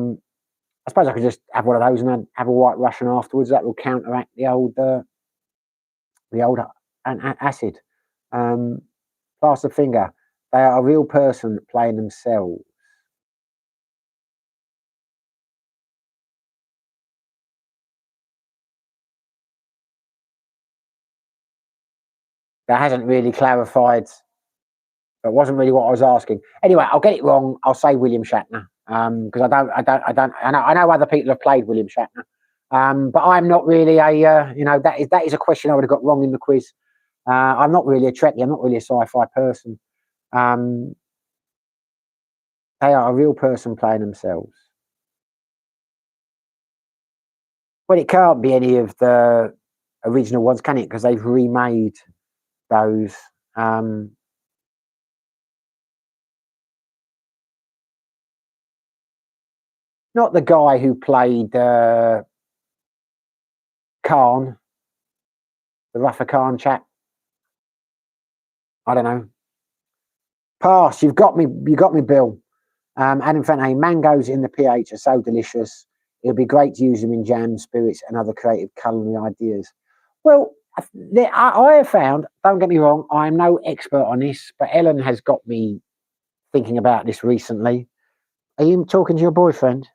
suppose I could just have one of those and then have a White Russian afterwards. That will counteract the old acid. Plaster Finger, they are a real person playing themselves. That hasn't really clarified. That wasn't really what I was asking. Anyway, I'll get it wrong. I'll say William Shatner, because I know other people have played William Shatner, but I'm not really a that is a question I would have got wrong in the quiz. I'm not really a Trekkie. I'm not really a sci-fi person. They are a real person playing themselves. Well, it can't be any of the original ones, can it? Because they've remade those. Not the guy who played Khan, the Ruffer Khan chap. I don't know. Pass. You got me, Bill. Adam Fente, mangoes in the pH are so delicious. It would be great to use them in jam, spirits, and other creative culinary ideas. Well, I have found, don't get me wrong, I am no expert on this, but Ellen has got me thinking about this recently. Are you talking to your boyfriend?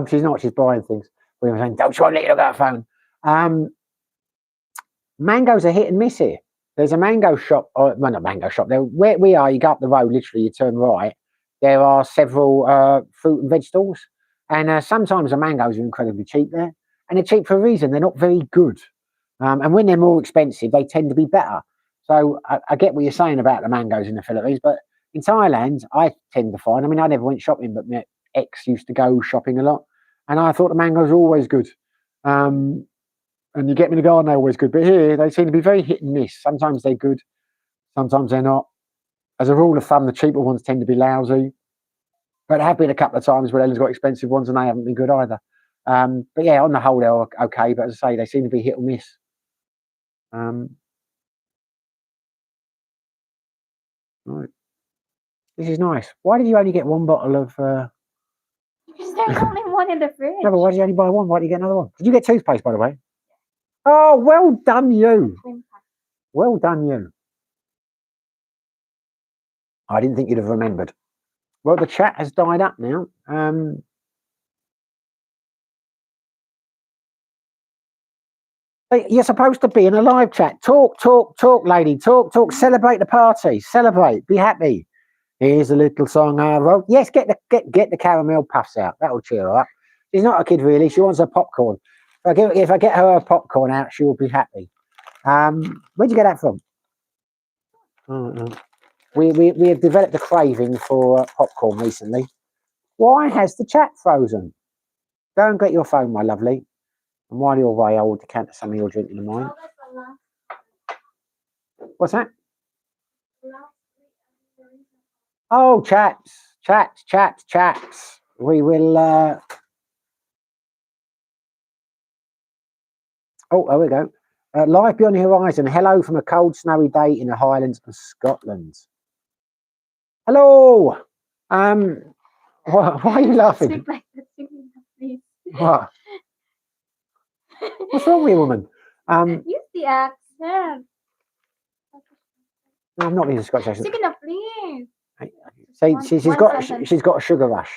She's not, she's buying things. We were saying, don't try and let you look at her phone. Mangoes are hit and miss here. There's a mango shop, well, not mango shop. There, where we are, you go up the road, literally, you turn right. There are several fruit and veg stalls, and sometimes the mangoes are incredibly cheap there, and they're cheap for a reason. They're not very good, and when they're more expensive, they tend to be better. So I get what you're saying about the mangoes in the Philippines, but in Thailand, I tend to find. I mean, I never went shopping, but my ex used to go shopping a lot, and I thought the mangoes were always good. And you get them in the garden, they're always good. But here, they seem to be very hit and miss. Sometimes they're good, sometimes they're not. As a rule of thumb, the cheaper ones tend to be lousy. But there have been a couple of times where Ellen's got expensive ones and they haven't been good either. But yeah, on the whole, they're okay. But as I say, they seem to be hit or miss. Right. This is nice. Why did you only get one bottle of... Because there's only one in the fridge. No, but why did you only buy one? Why did you get another one? Did you get toothpaste, by the way? Oh, well done, you. Well done, you. I didn't think you'd have remembered. Well, the chat has died up now. You're supposed to be in a live chat. Talk, talk, talk, lady. Talk, talk. Celebrate the party. Celebrate. Be happy. Here's a little song I wrote. Yes, get the caramel puffs out. That'll cheer her up. She's not a kid, really. She wants her popcorn. If I get her a popcorn out, she will be happy. Where'd you get that from? We have developed a craving for popcorn recently. Why has the chat frozen? Go and get your phone, my lovely. And while you're away, I will decant some of your drink in mine. What's that? Oh, chats. We will... Oh, there we go. Live beyond the horizon. Hello from a cold, snowy day in the Highlands of Scotland. Hello. Why are you laughing? What? What's wrong with you, woman? Use the accent. No, I'm not being a Scottish accent. Speaking of please. She's got a sugar rush.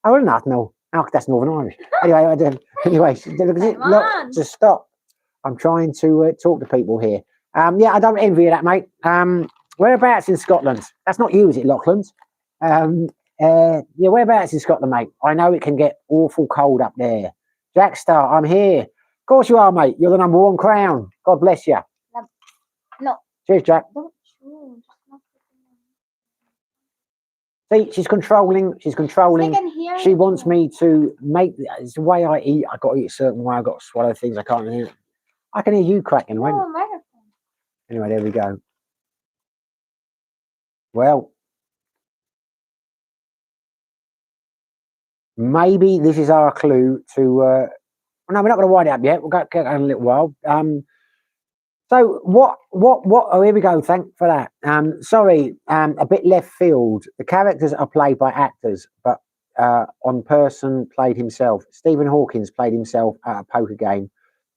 Oh, no. Oh, that's Northern Irish. Anyway, look, just stop. I'm trying to talk to people here. Yeah, I don't envy you that, mate. Whereabouts in Scotland? That's not you, is it, Lachlan? Yeah, whereabouts in Scotland, mate? I know it can get awful cold up there. Jack Star, I'm here. Of course you are, mate. You're the number one crown. God bless you. No. Cheers, Jack. Don't choose. See, she's controlling. She wants me to make. It's the way I eat. I got to eat a certain way. I got to swallow things. I can't hear. I can hear you cracking. No, anyway, there we go. Well, maybe this is our clue to. No, we're not going to wind it up yet. We'll go in a little while. So what? Oh, here we go. Thanks for that. Sorry, a bit left field. The characters are played by actors, but on person played himself. Stephen Hawkins played himself at a poker game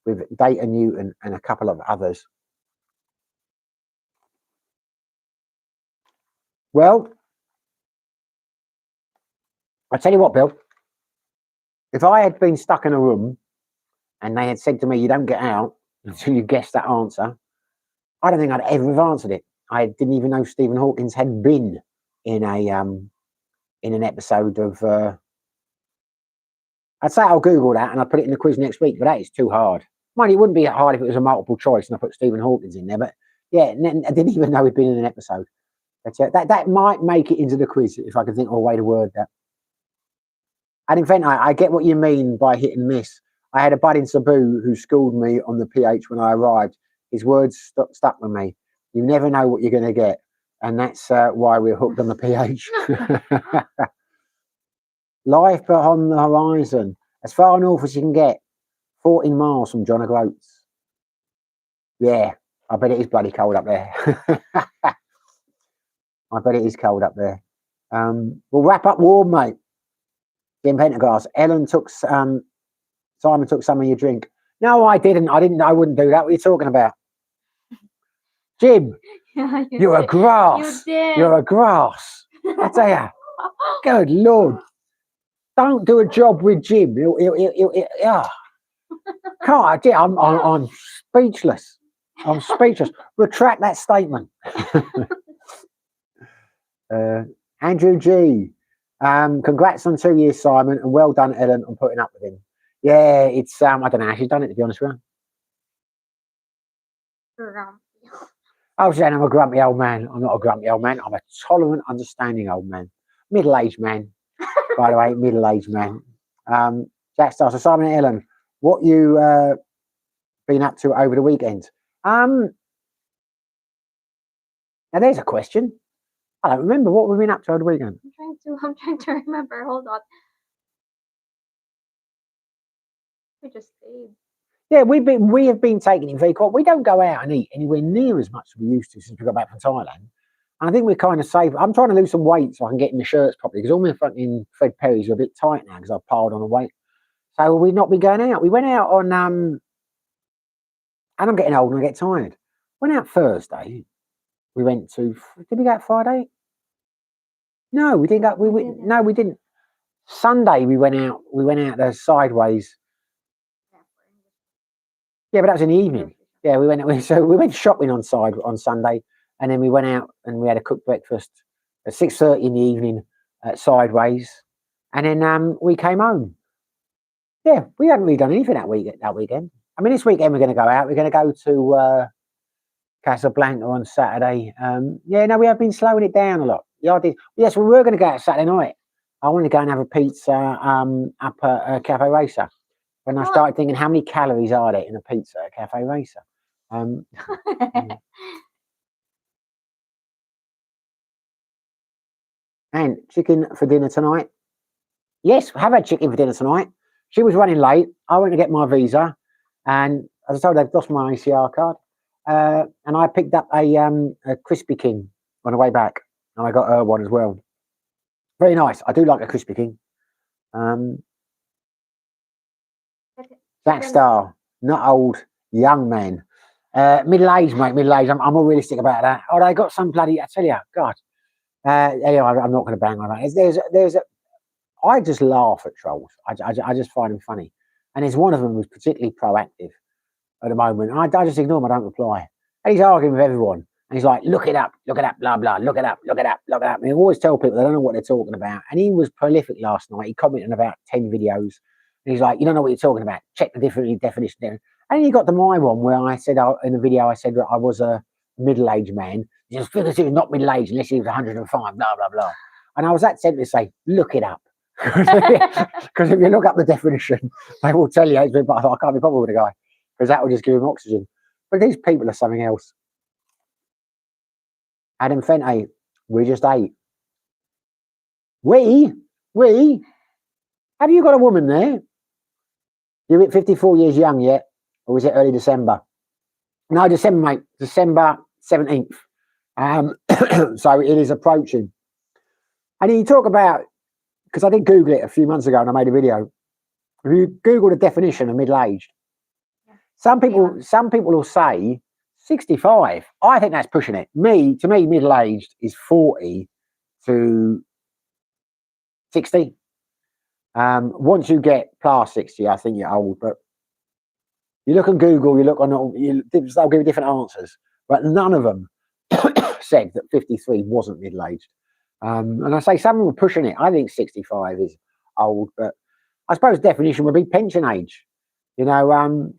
with Data Newton and a couple of others. Well, I tell you what, Bill. If I had been stuck in a room and they had said to me, "You don't get out until you guess that answer," I don't think I'd ever have answered it. I didn't even know Stephen Hawkins had been in an episode of. I'd say I'll Google that and I'll put it in the quiz next week, but that is too hard. Mind, it wouldn't be hard if it was a multiple choice and I put Stephen Hawkins in there, but yeah, I didn't even know he'd been in an episode. But that might make it into the quiz if I can think of a way to word that. And in fact, I get what you mean by hit and miss. I had a bud in Cebu who schooled me on the PH when I arrived. His words stuck with me. You never know what you're going to get. And that's why we're hooked on the PH. Life beyond the horizon. As far north as you can get. 14 miles from John O'Groats. Yeah, I bet it is bloody cold up there. I bet it is cold up there. We'll wrap up warm, mate. Jim Pendergast. Ellen took Simon took some of your drink. No, I didn't. I wouldn't do that. What are you talking about? Jim, Yeah, you're a grass. You did. You're a grass. I tell you. Good Lord. Don't do a job with Jim. Yeah. Can't. I'm speechless. I'm speechless. Retract that statement. Andrew G. Congrats on 2 years, Simon, and well done, Ellen, on putting up with him. Yeah, it's I don't know how she's done it, to be honest with you. I was saying I'm a grumpy old man. I'm not a grumpy old man. I'm a tolerant, understanding old man. Middle-aged man, by the way, middle-aged man. Jack Star, so Simon and Ellen, what you been up to over the weekend? Now there's a question. I don't remember what we've been up to over the weekend. I'm trying to remember. Hold on. We just stayed. Yeah, we have been taking it very quiet. We don't go out and eat anywhere near as much as we used to since we got back from Thailand. And I think we're kind of safe. I'm trying to lose some weight so I can get in my shirts properly because all my fucking Fred Perrys are a bit tight now because I've piled on the weight. So we've not been going out. We went out on and I'm getting old and I get tired. Went out Thursday. We went to. Did we go out Friday? No, we didn't go. No, we didn't. Sunday we went out. We went out there sideways. Yeah, but that was in the evening. Yeah, we went shopping on Sunday, and then we went out and we had a cooked breakfast at 6:30 in the evening at Sideways, and then we came home. Yeah, we haven't really done anything that weekend. I mean, this weekend we're going to go out. We're going to go to Casablanca on Saturday. Yeah, no, we have been slowing it down a lot. Yeah, I did. Yes, we were going to go out Saturday night. I wanted to go and have a pizza up at Cafe Racer. When I started thinking, how many calories are there in a pizza at Cafe Racer? And chicken for dinner tonight. Yes, have had chicken for dinner tonight. She was running late. I went to get my visa, and as I told her, I've lost my ACR card. And I picked up a Krispy King on the way back, and I got her one as well. Very nice. I do like a Krispy King. That star, not old, young man. Middle-aged, mate, middle-aged. I'm more realistic about that. Oh, they got some bloody, I tell you, God. Anyway, I'm not going to bang on that. I just laugh at trolls. I just find them funny. And there's one of them who's particularly proactive at the moment. I just ignore him, I don't reply. And he's arguing with everyone. And he's like, look it up, blah, blah, look it up. And he always tell people they don't know what they're talking about. And he was prolific last night. He commented on about 10 videos. And he's like, you don't know what you're talking about. Check the definition there. And he got to my one where I said in the video, I said that I was a middle-aged man. He just figures he was not middle-aged unless he was 105, blah, blah, blah. And I was that tempted to say, look it up. Because if you look up the definition, they will tell you. But I thought, I can't be bothered with a guy because that will just give him oxygen. But these people are something else. Adam Fente, we just ate. We? Have you got a woman there? You're at 54 years young yet? Or was it early December? No, December, mate. December 17th. So it is approaching. And you talk about, because I did Google it a few months ago and I made a video. If you Google the definition of middle-aged, some people will say 65. I think that's pushing it. To me, middle-aged is 40 to 60. Once you get past 60, I think you're old. But you look on Google, they'll give you different answers. But none of them said that 53 wasn't middle-aged. And I say some were pushing it. I think 65 is old, but I suppose definition would be pension age. You know,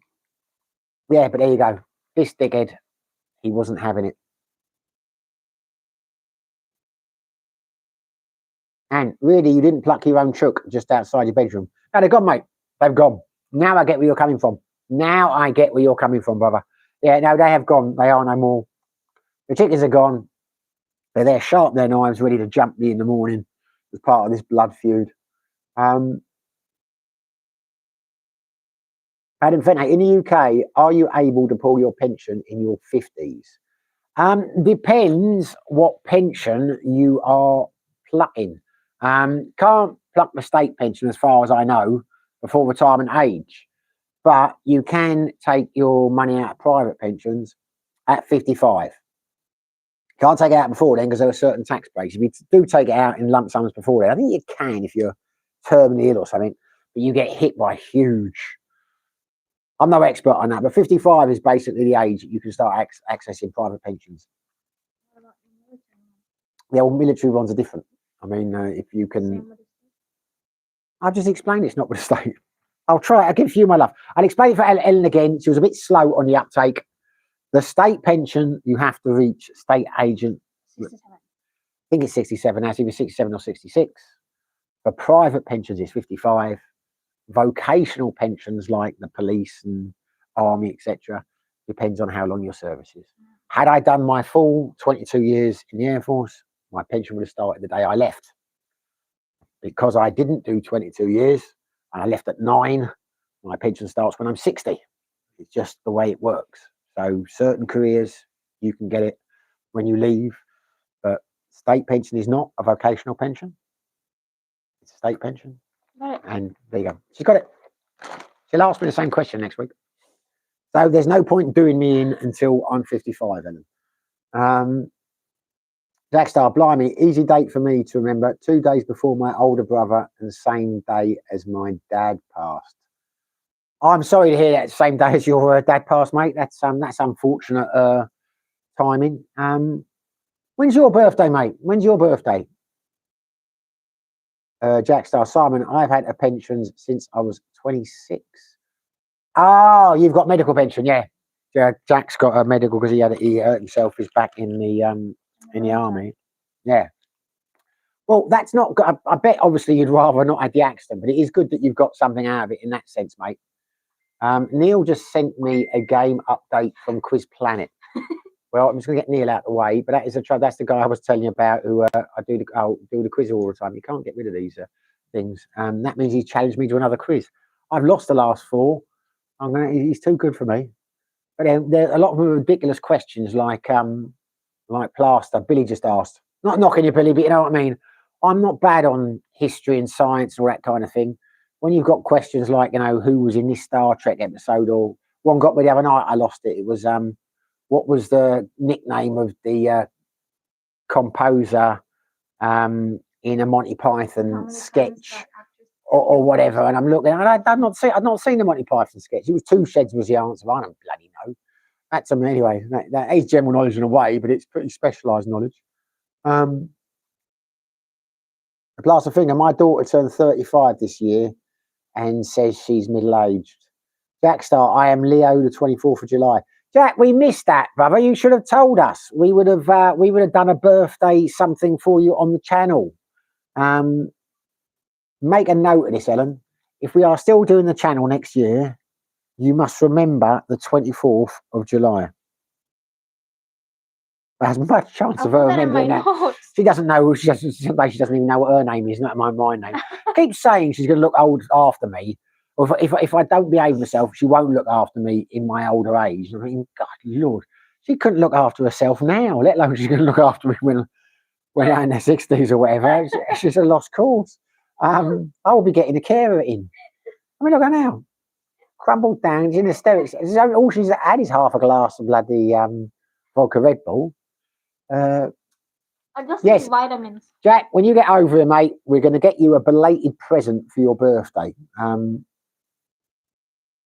yeah, but there you go. This dickhead, he wasn't having it. And really, you didn't pluck your own chook just outside your bedroom. No, they're gone, mate. They've gone. Now I get where you're coming from. Brother. Yeah, no, they have gone. They are no more. The chickens are gone. They're there, sharp their knives, ready to jump me in the morning as part of this blood feud. Adam Fente, in the UK, are you able to pull your pension in your 50s? Depends what pension you are plucking. Can't pluck the state pension, as far as I know, before retirement age. But you can take your money out of private pensions at 55. Can't take it out before then because there are certain tax breaks. If you do take it out in lump sums before then, I think you can if you're terminally ill or something, but you get hit by huge. I'm no expert on that, but 55 is basically the age that you can start accessing private pensions. Yeah, well, military ones are different. I mean, if you can, I'll just explain it's not with the state. I'll try. I'll give you my love. I'll explain it for Ellen again. She was a bit slow on the uptake. The state pension, you have to reach state agent. 67. I think it's 67 now, it's either 67 or 66. For private pensions, it's 55. Vocational pensions like the police and army, etc., depends on how long your service is. Had I done my full 22 years in the Air Force, my pension would have started the day I left. Because I didn't do 22 years and I left at 9, my pension starts when I'm 60. It's just the way it works. So certain careers, you can get it when you leave, but state pension is not a vocational pension. It's a state pension. Right. And there you go. She's got it. She'll ask me the same question next week. So there's no point doing me in until I'm 55, Ellen. Jackstar, blimey, easy date for me to remember. 2 days before my older brother and the same day as my dad passed. I'm sorry to hear that same day as your dad passed, mate. That's unfortunate timing. When's your birthday, mate? When's your birthday? Jackstar, Simon, I've had a pension since I was 26. Oh, you've got medical pension, yeah. Jack's got a medical because he hurt himself. He's back in the army. Yeah. Well, that's not good. I bet obviously you'd rather not have the accident, but it is good that you've got something out of it in that sense, mate. Neil just sent me a game update from Quiz Planet. Well, I'm just going to get Neil out of the way, but that's the guy I was telling you about who I do the quiz all the time. You can't get rid of these things. That means he challenged me to another quiz. I've lost the last 4. He's too good for me. But there are a lot of ridiculous questions like plaster. Billy just asked. Not knocking you, Billy, but you know what I mean. I'm not bad on history and science and all that kind of thing. When you've got questions like, who was in this Star Trek episode, or one got me the other night, I lost it. It was what was the nickname of the composer in a Monty Python sketch or whatever? And I'm looking, and I've not seen the Monty Python sketch. It was 2 sheds was the answer. I don't bloody know. That's anyway. That is general knowledge in a way, but it's pretty specialised knowledge. Plus, the thing, my daughter turned 35 this year and says she's middle-aged. Jackstar, I am Leo, the 24th of July. Jack, we missed that, brother. You should have told us. We would have done a birthday something for you on the channel. Make a note of this, Ellen. If we are still doing the channel next year, you must remember the 24th of July. There's much chance of her remembering that. She doesn't know. She doesn't even know what her name is. Not my name. I keep saying she's going to look old after me. Or if I don't behave myself, she won't look after me in my older age. I mean, God, Lord, she couldn't look after herself now, let alone she's going to look after me when I'm in their 60s or whatever. It's just a lost cause. I will be getting a carer in. I mean, look at her now. Crumbled down, she's in hysterics. All she's had is half a glass of bloody vodka Red Bull. I just need vitamins. Jack, when you get over here, mate, we're going to get you a belated present for your birthday.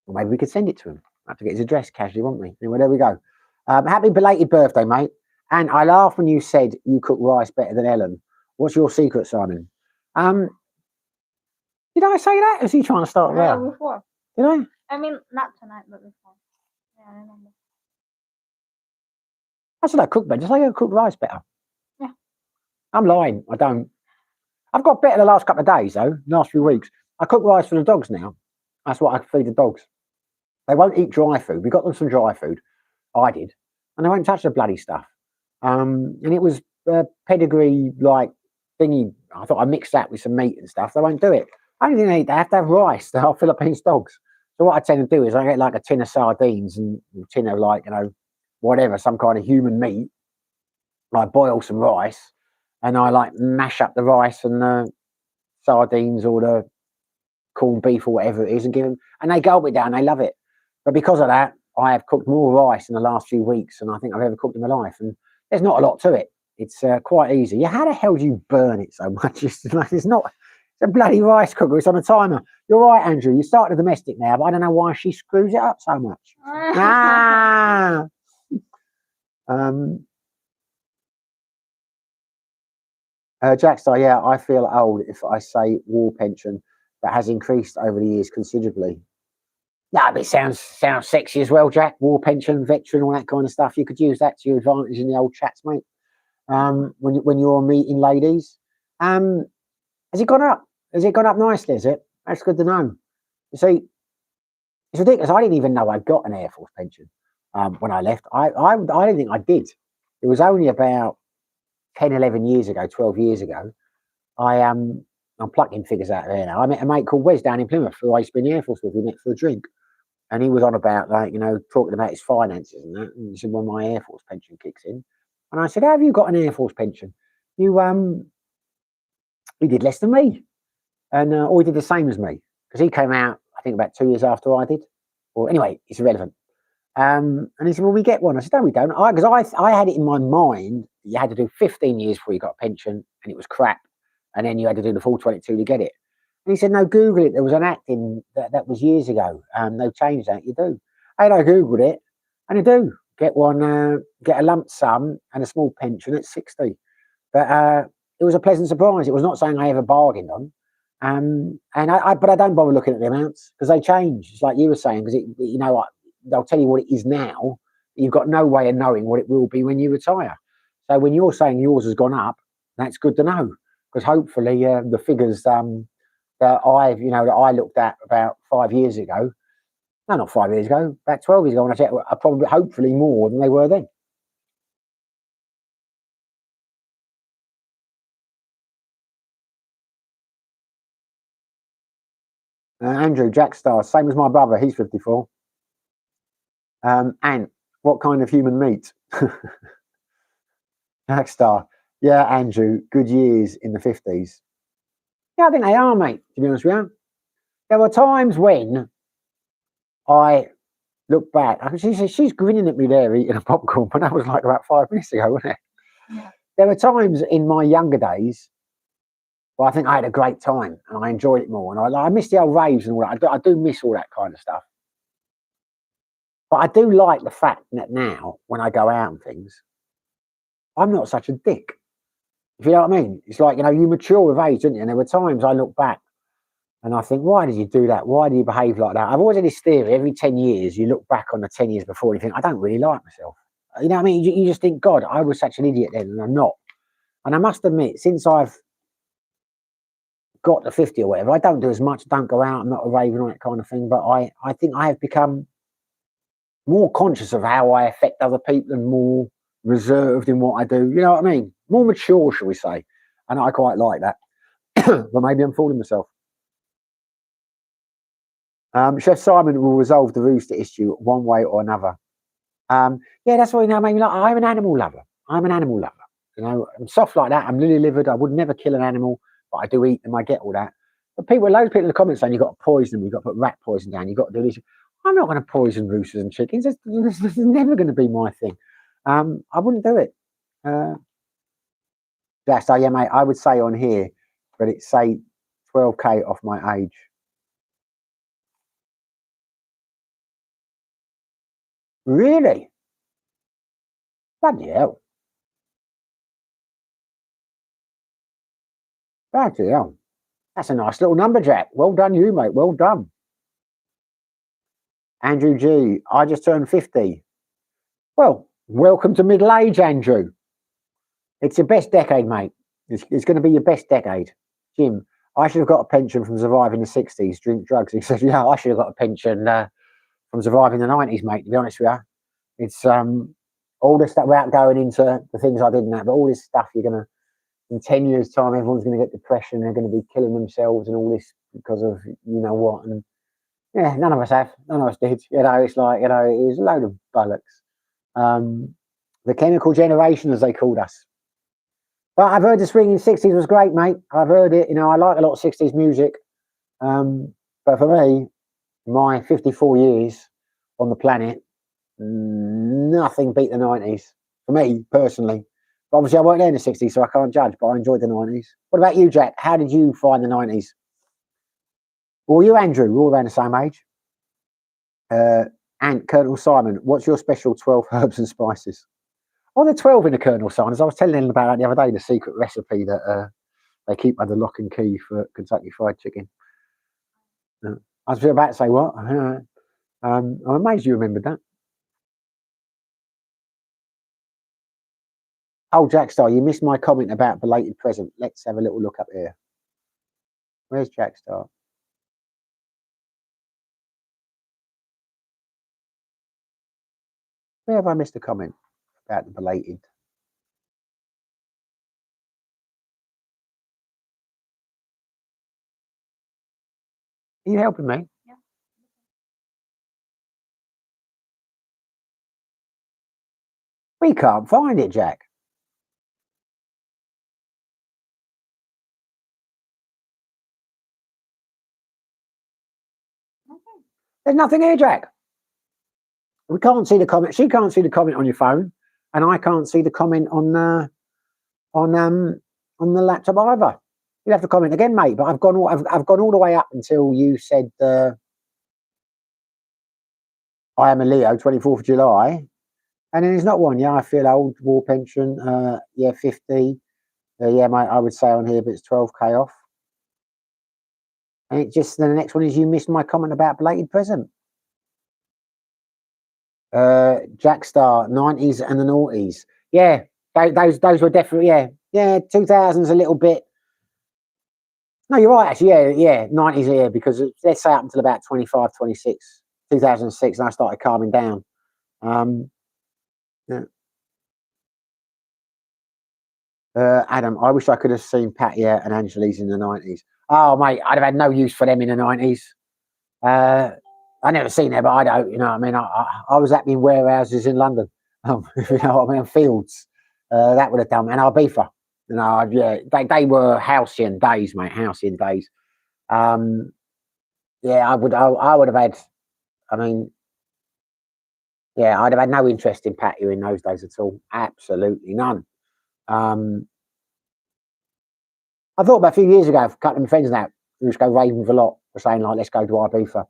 Or maybe we could send it to him. I have to get his address casually, won't we? Anyway, there we go. Happy belated birthday, mate. And I laughed when you said you cook rice better than Ellen. What's your secret, Simon? Did I say that? Is he trying to start there? Before. Did I? I mean, not tonight, but before. Yeah, I remember. I said I cook better. Just like I cook rice better. Yeah. I'm lying. I don't. I've got better the last couple of days, though. Last few weeks. I cook rice for the dogs now. That's what I feed the dogs. They won't eat dry food. We got them some dry food. I did. And they won't touch the bloody stuff. And it was pedigree, like, thingy. I thought I mixed that with some meat and stuff. They won't do it. Only thing they eat, they have to have rice. They are Philippines dogs. So what I tend to do is I get like a tin of sardines and a tin of like, whatever, some kind of human meat. I boil some rice and I like mash up the rice and sardines or the corned beef or whatever it is and give them, and they gulp it down. They love it. But because of that, I have cooked more rice in the last few weeks than I think I've ever cooked in my life. And there's not a lot to it. It's quite easy. Yeah, how the hell do you burn it so much? It's not. It's a bloody rice cooker. It's on a timer. You're right, Andrew. You started a domestic now, but I don't know why she screws it up so much. Jackstar, yeah, I feel old if I say war pension that has increased over the years considerably. Yeah, but it sounds sexy as well, Jack. War pension, veteran, all that kind of stuff. You could use that to your advantage in the old chats, mate. When you're meeting ladies, has it gone up? Has it gone up nicely? Is it? That's good to know. You see, it's ridiculous. I didn't even know I got an Air Force pension when I left. I didn't think I did. It was only about 10, 11 years ago, 12 years ago. I'm plucking figures out there now. I met a mate called Wes down in Plymouth who I used to be in the Air Force with. We met for a drink. And he was on about, like, talking about his finances and that. And he said, well, my Air Force pension kicks in. And I said, how have you got an Air Force pension? He did less than me. And or he did the same as me. Because he came out, I think, about 2 years after I did. Or anyway, it's irrelevant. And he said, well, we get one. I said, no, we don't. Because I had it in my mind that you had to do 15 years before you got a pension, and it was crap. And then you had to do the full 22 to get it. And he said, no, Google it. There was an act in that was years ago. They've changed that. You do. And I Googled it, and I do get one, get a lump sum and a small pension at 60. But it was a pleasant surprise. It was not something I ever bargained on. But I don't bother looking at the amounts because they change. It's like you were saying, because they'll tell you what it is now. You've got no way of knowing what it will be when you retire. So when you're saying yours has gone up, that's good to know, because hopefully the figures that I looked at about 5 years ago, no, not 5 years ago, about 12 years ago, when I checked, are probably hopefully more than they were then. Andrew, Jackstar, same as my brother, he's 54. And what kind of human meat? Jackstar, yeah, Andrew, good years in the 50s. Yeah, I think they are, mate, to be honest with you. There were times when I look back, she's grinning at me there eating a popcorn, but that was like about 5 minutes ago, wasn't it? Yeah. There were times in my younger days where I think I had a great time and I enjoyed it more. And I miss the old raves and all that. I do miss all that kind of stuff. But I do like the fact that now, when I go out and things, I'm not such a dick. If you know what I mean? It's like, you mature with age, don't you? And there were times I look back and I think, why did you do that? Why do you behave like that? I've always had this theory, every 10 years, you look back on the 10 years before and you think, I don't really like myself. You know what I mean? You just think, God, I was such an idiot then, and I'm not. And I must admit, since I've got to 50 or whatever, I don't do as much, don't go out, I'm not a raver and that kind of thing, but I think I have become more conscious of how I affect other people and more reserved in what I do. You know what I mean? More mature, shall we say. And I quite like that. But maybe I'm fooling myself. Chef Simon will resolve the rooster issue one way or another. Yeah, that's what made me like. I'm an animal lover. I'm soft like that. I'm lily-livered. I would never kill an animal, but I do eat them. I get all that. But loads of people in the comments saying you've got to poison them, you've got to put rat poison down, you've got to do this. I'm not going to poison roosters and chickens. This is never going to be my thing. I wouldn't do it. So yeah, mate, I would say on here, but it's say 12K off my age. Really? Bloody hell. Bloody hell. That's a nice little number, Jack. Well done, you, mate. Well done. Andrew G, I just turned 50. Well, welcome to middle age, Andrew. It's your best decade, mate. It's going to be your best decade. Jim, I should have got a pension from surviving the 60s, drink drugs. He says, yeah, I should have got a pension from surviving the 90s, mate, to be honest with you. It's all this stuff, without going into the things I didn't have, but all this stuff you're going to, in 10 years' time, everyone's going to get depression, they're going to be killing themselves and all this because of you know what. And yeah, none of us have. None of us did. It's like, it was a load of bollocks. The chemical generation, as they called us. But I've heard the swinging 60s was great, mate. I've heard it. You know, I like a lot of 60s music. But for me, my 54 years on the planet, nothing beat the 90s. For me, personally. But obviously, I weren't there in the 60s, so I can't judge, but I enjoyed the 90s. What about you, Jack? How did you find the 90s? Well, you, Andrew, we're all around the same age. And Colonel Simon, what's your special 12 herbs and spices? Oh, the 12 in the Colonel Simons. I was telling them about that the other day, the secret recipe that they keep under lock and key for Kentucky Fried Chicken. I was about to say, what? I'm amazed you remembered that. Oh, Jackstar, you missed my comment about belated present. Let's have a little look up here. Where's Jackstar? Where have I missed a comment about the belated? Are you helping me? Yeah. We can't find it, Jack. There's nothing here, Jack. We can't see the comment. She can't see the comment on your phone, and I can't see the comment on the laptop either. You'll have to comment again, mate. But I've gone all the way up until you said I am a Leo, 24th of July, and then there's not one. Yeah, I feel old. War pension. Yeah, 50. Yeah, mate. I would say on here, but it's 12k off. And it just the next one is you missed my comment about belated present. Jackstar, 90s and the noughties. Yeah, those were definitely, yeah, 2000s a little bit. No, you're right, actually, yeah, 90s, yeah, because let's say up until about 25, 26, 2006, and I started calming down. Yeah. Adam, I wish I could have seen Patia and Angeles in the 90s. Oh, mate, I'd have had no use for them in the 90s. I never seen them, but I don't, you know what I mean? I was at in warehouses in London, you know what I mean? Fields. That would have done, and Ibiza. You know, yeah, they were halcyon days, mate, halcyon days. Yeah, I would have had, I mean, yeah, I'd have had no interest in Patia in those days at all. Absolutely none. I thought about a few years ago, a couple of my friends now, we used to go raving with a lot, were saying, like, let's go to Ibiza.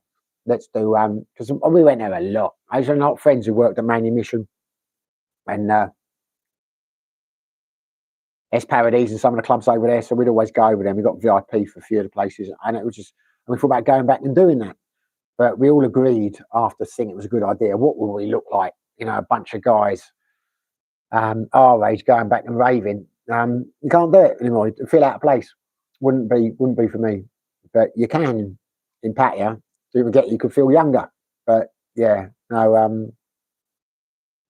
Let's do, because we went there a lot. I used to have a lot of friends who worked at Manumission and S Paradise and some of the clubs over there. So we'd always go over there. We got VIP for a few of the places. And it was just, and we thought about going back and doing that. But we all agreed after seeing it was a good idea. What will we look like? You know, a bunch of guys our age going back and raving. You can't do it anymore. You feel out of place. Wouldn't be for me. But you can in Patia. You could feel younger. But yeah, no,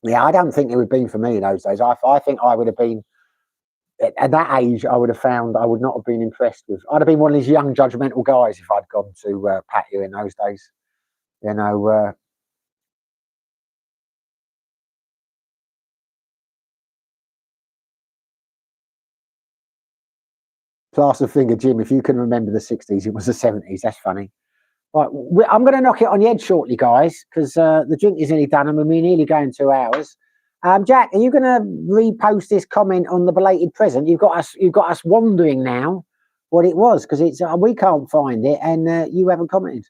yeah, I don't think it would have been for me in those days. I think I would have been at that age. I would have found I would not have been impressed with. I'd have been one of these young judgmental guys if I'd gone to Patia in those days. You know. Plaster finger, Jim. If you can remember the 60s, it was the 70s. That's funny. Right, I'm going to knock it on the head shortly, guys, because the drink is nearly done and we're nearly going 2 hours. Jack, are you going to repost this comment on the belated present? You've got us wondering now what it was because it's we can't find it and you haven't commented.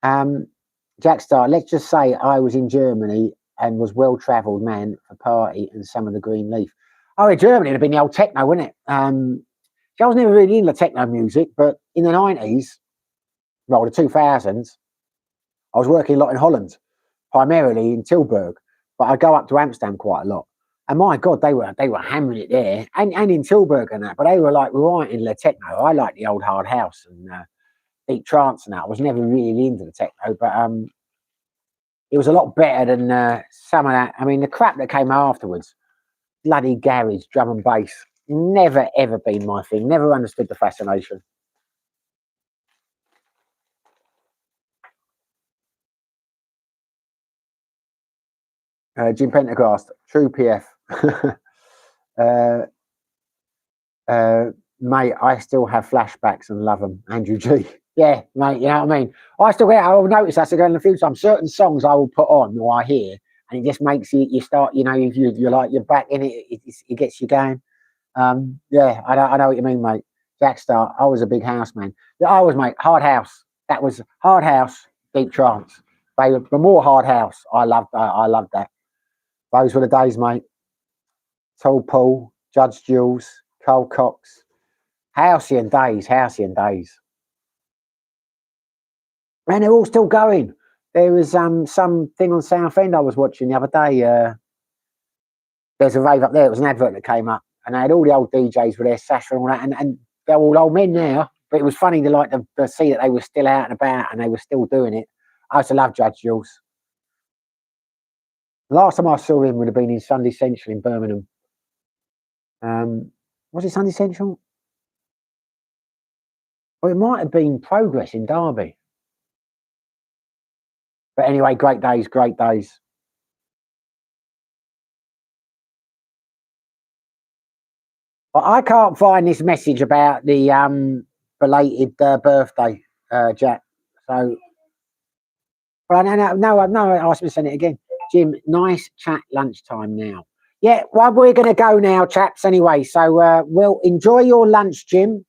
Jackstar, let's just say I was in Germany and was well-travelled man for party and some of the green leaf. Oh, in Germany, it'd have been the old techno, wouldn't it? I was never really into techno music, but in the 90s, well, the 2000s, I was working a lot in Holland, primarily in Tilburg, but I go up to Amsterdam quite a lot. And my God, they were hammering it there, and in Tilburg and that. But they were like right in the techno. I like the old hard house and deep trance and that. I was never really into the techno, but it was a lot better than some of that. I mean, the crap that came afterwards, bloody garage, drum and bass, never ever been my thing. Never understood the fascination. Jim Pendergast, true PF. Mate, I still have flashbacks and love them. Andrew G. Yeah, mate, you know what I mean? I'll notice that again in a few times. Certain songs I will put on or I hear, and it just makes you start, you know, you're like, you're back in it, it gets you going. Yeah, I know what you mean, mate. Jack Star, I was a big house man. Yeah, I was, mate, Hard House. That was Hard House, Deep Trance. They were more Hard House. I loved that. Those were the days, mate. Tall Paul, Judge Jules, Cole Cox. Halcyon days. And they're all still going. There was something on Southend I was watching the other day. There's a rave up there. It was an advert that came up, and they had all the old DJs with their Sasha and all that, and they're all old men now. But it was funny to see that they were still out and about and they were still doing it. I used to love Judge Jules. Last time I saw him would have been in Sunday Central in Birmingham. Was it Sunday Central? Or it might have been Progress in Derby. But anyway, great days. But I can't find this message about the belated birthday, Jack. So, well, no, ask me to send it again. Jim, nice chat lunchtime now. Yeah, well, we're going to go now, chaps, anyway. So we'll enjoy your lunch, Jim.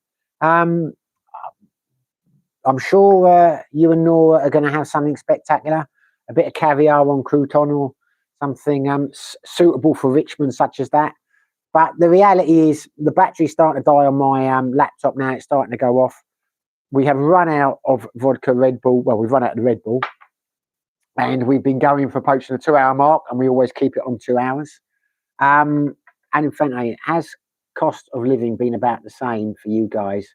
I'm sure you and Nora are going to have something spectacular. A bit of caviar on crouton or something suitable for Richmond, such as that. But the reality is the battery's starting to die on my laptop now. It's starting to go off. We have run out of vodka Red Bull. Well, we've run out of the Red Bull. And we've been going for approaching the 2-hour mark, and we always keep it on 2 hours. And in fact, has cost of living been about the same for you guys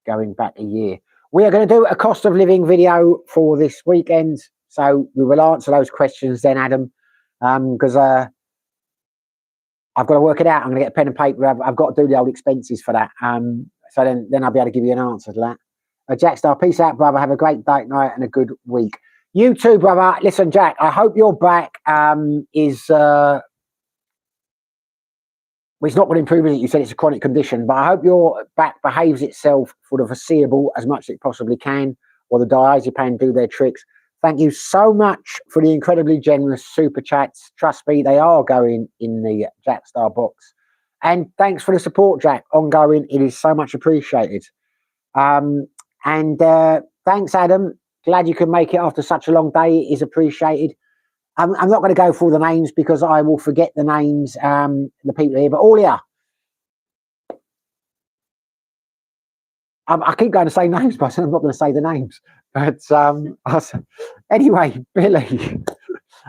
going back a year? We are going to do a cost of living video for this weekend. So we will answer those questions then, Adam, because I've got to work it out. I'm going to get a pen and paper. I've got to do the old expenses for that. So then I'll be able to give you an answer to that. Jack Star, peace out, brother. Have a great date night and a good week. You too, brother. Listen, Jack, I hope your back is... well, it's not going to improve it. You said it's a chronic condition, but I hope your back behaves itself for the foreseeable as much as it possibly can, or the diazepam do their tricks. Thank you so much for the incredibly generous super chats. Trust me, they are going in the Jack Star box. And thanks for the support, Jack. Ongoing, it is so much appreciated. And thanks, Adam. Glad you could make it after such a long day. It is appreciated. I'm not going to go through the names because I will forget the names, the people here, but all here. I keep going to say names, but I'm not going to say the names. But anyway, Billy,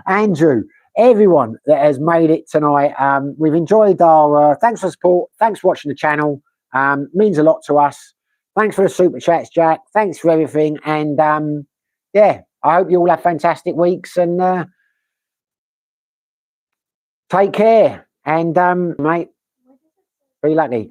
Andrew, everyone that has made it tonight, we've enjoyed our, thanks for support, thanks for watching the channel, means a lot to us. Thanks for the super chats, Jack. Thanks for everything. And yeah, I hope you all have fantastic weeks and take care. And mate, be lucky.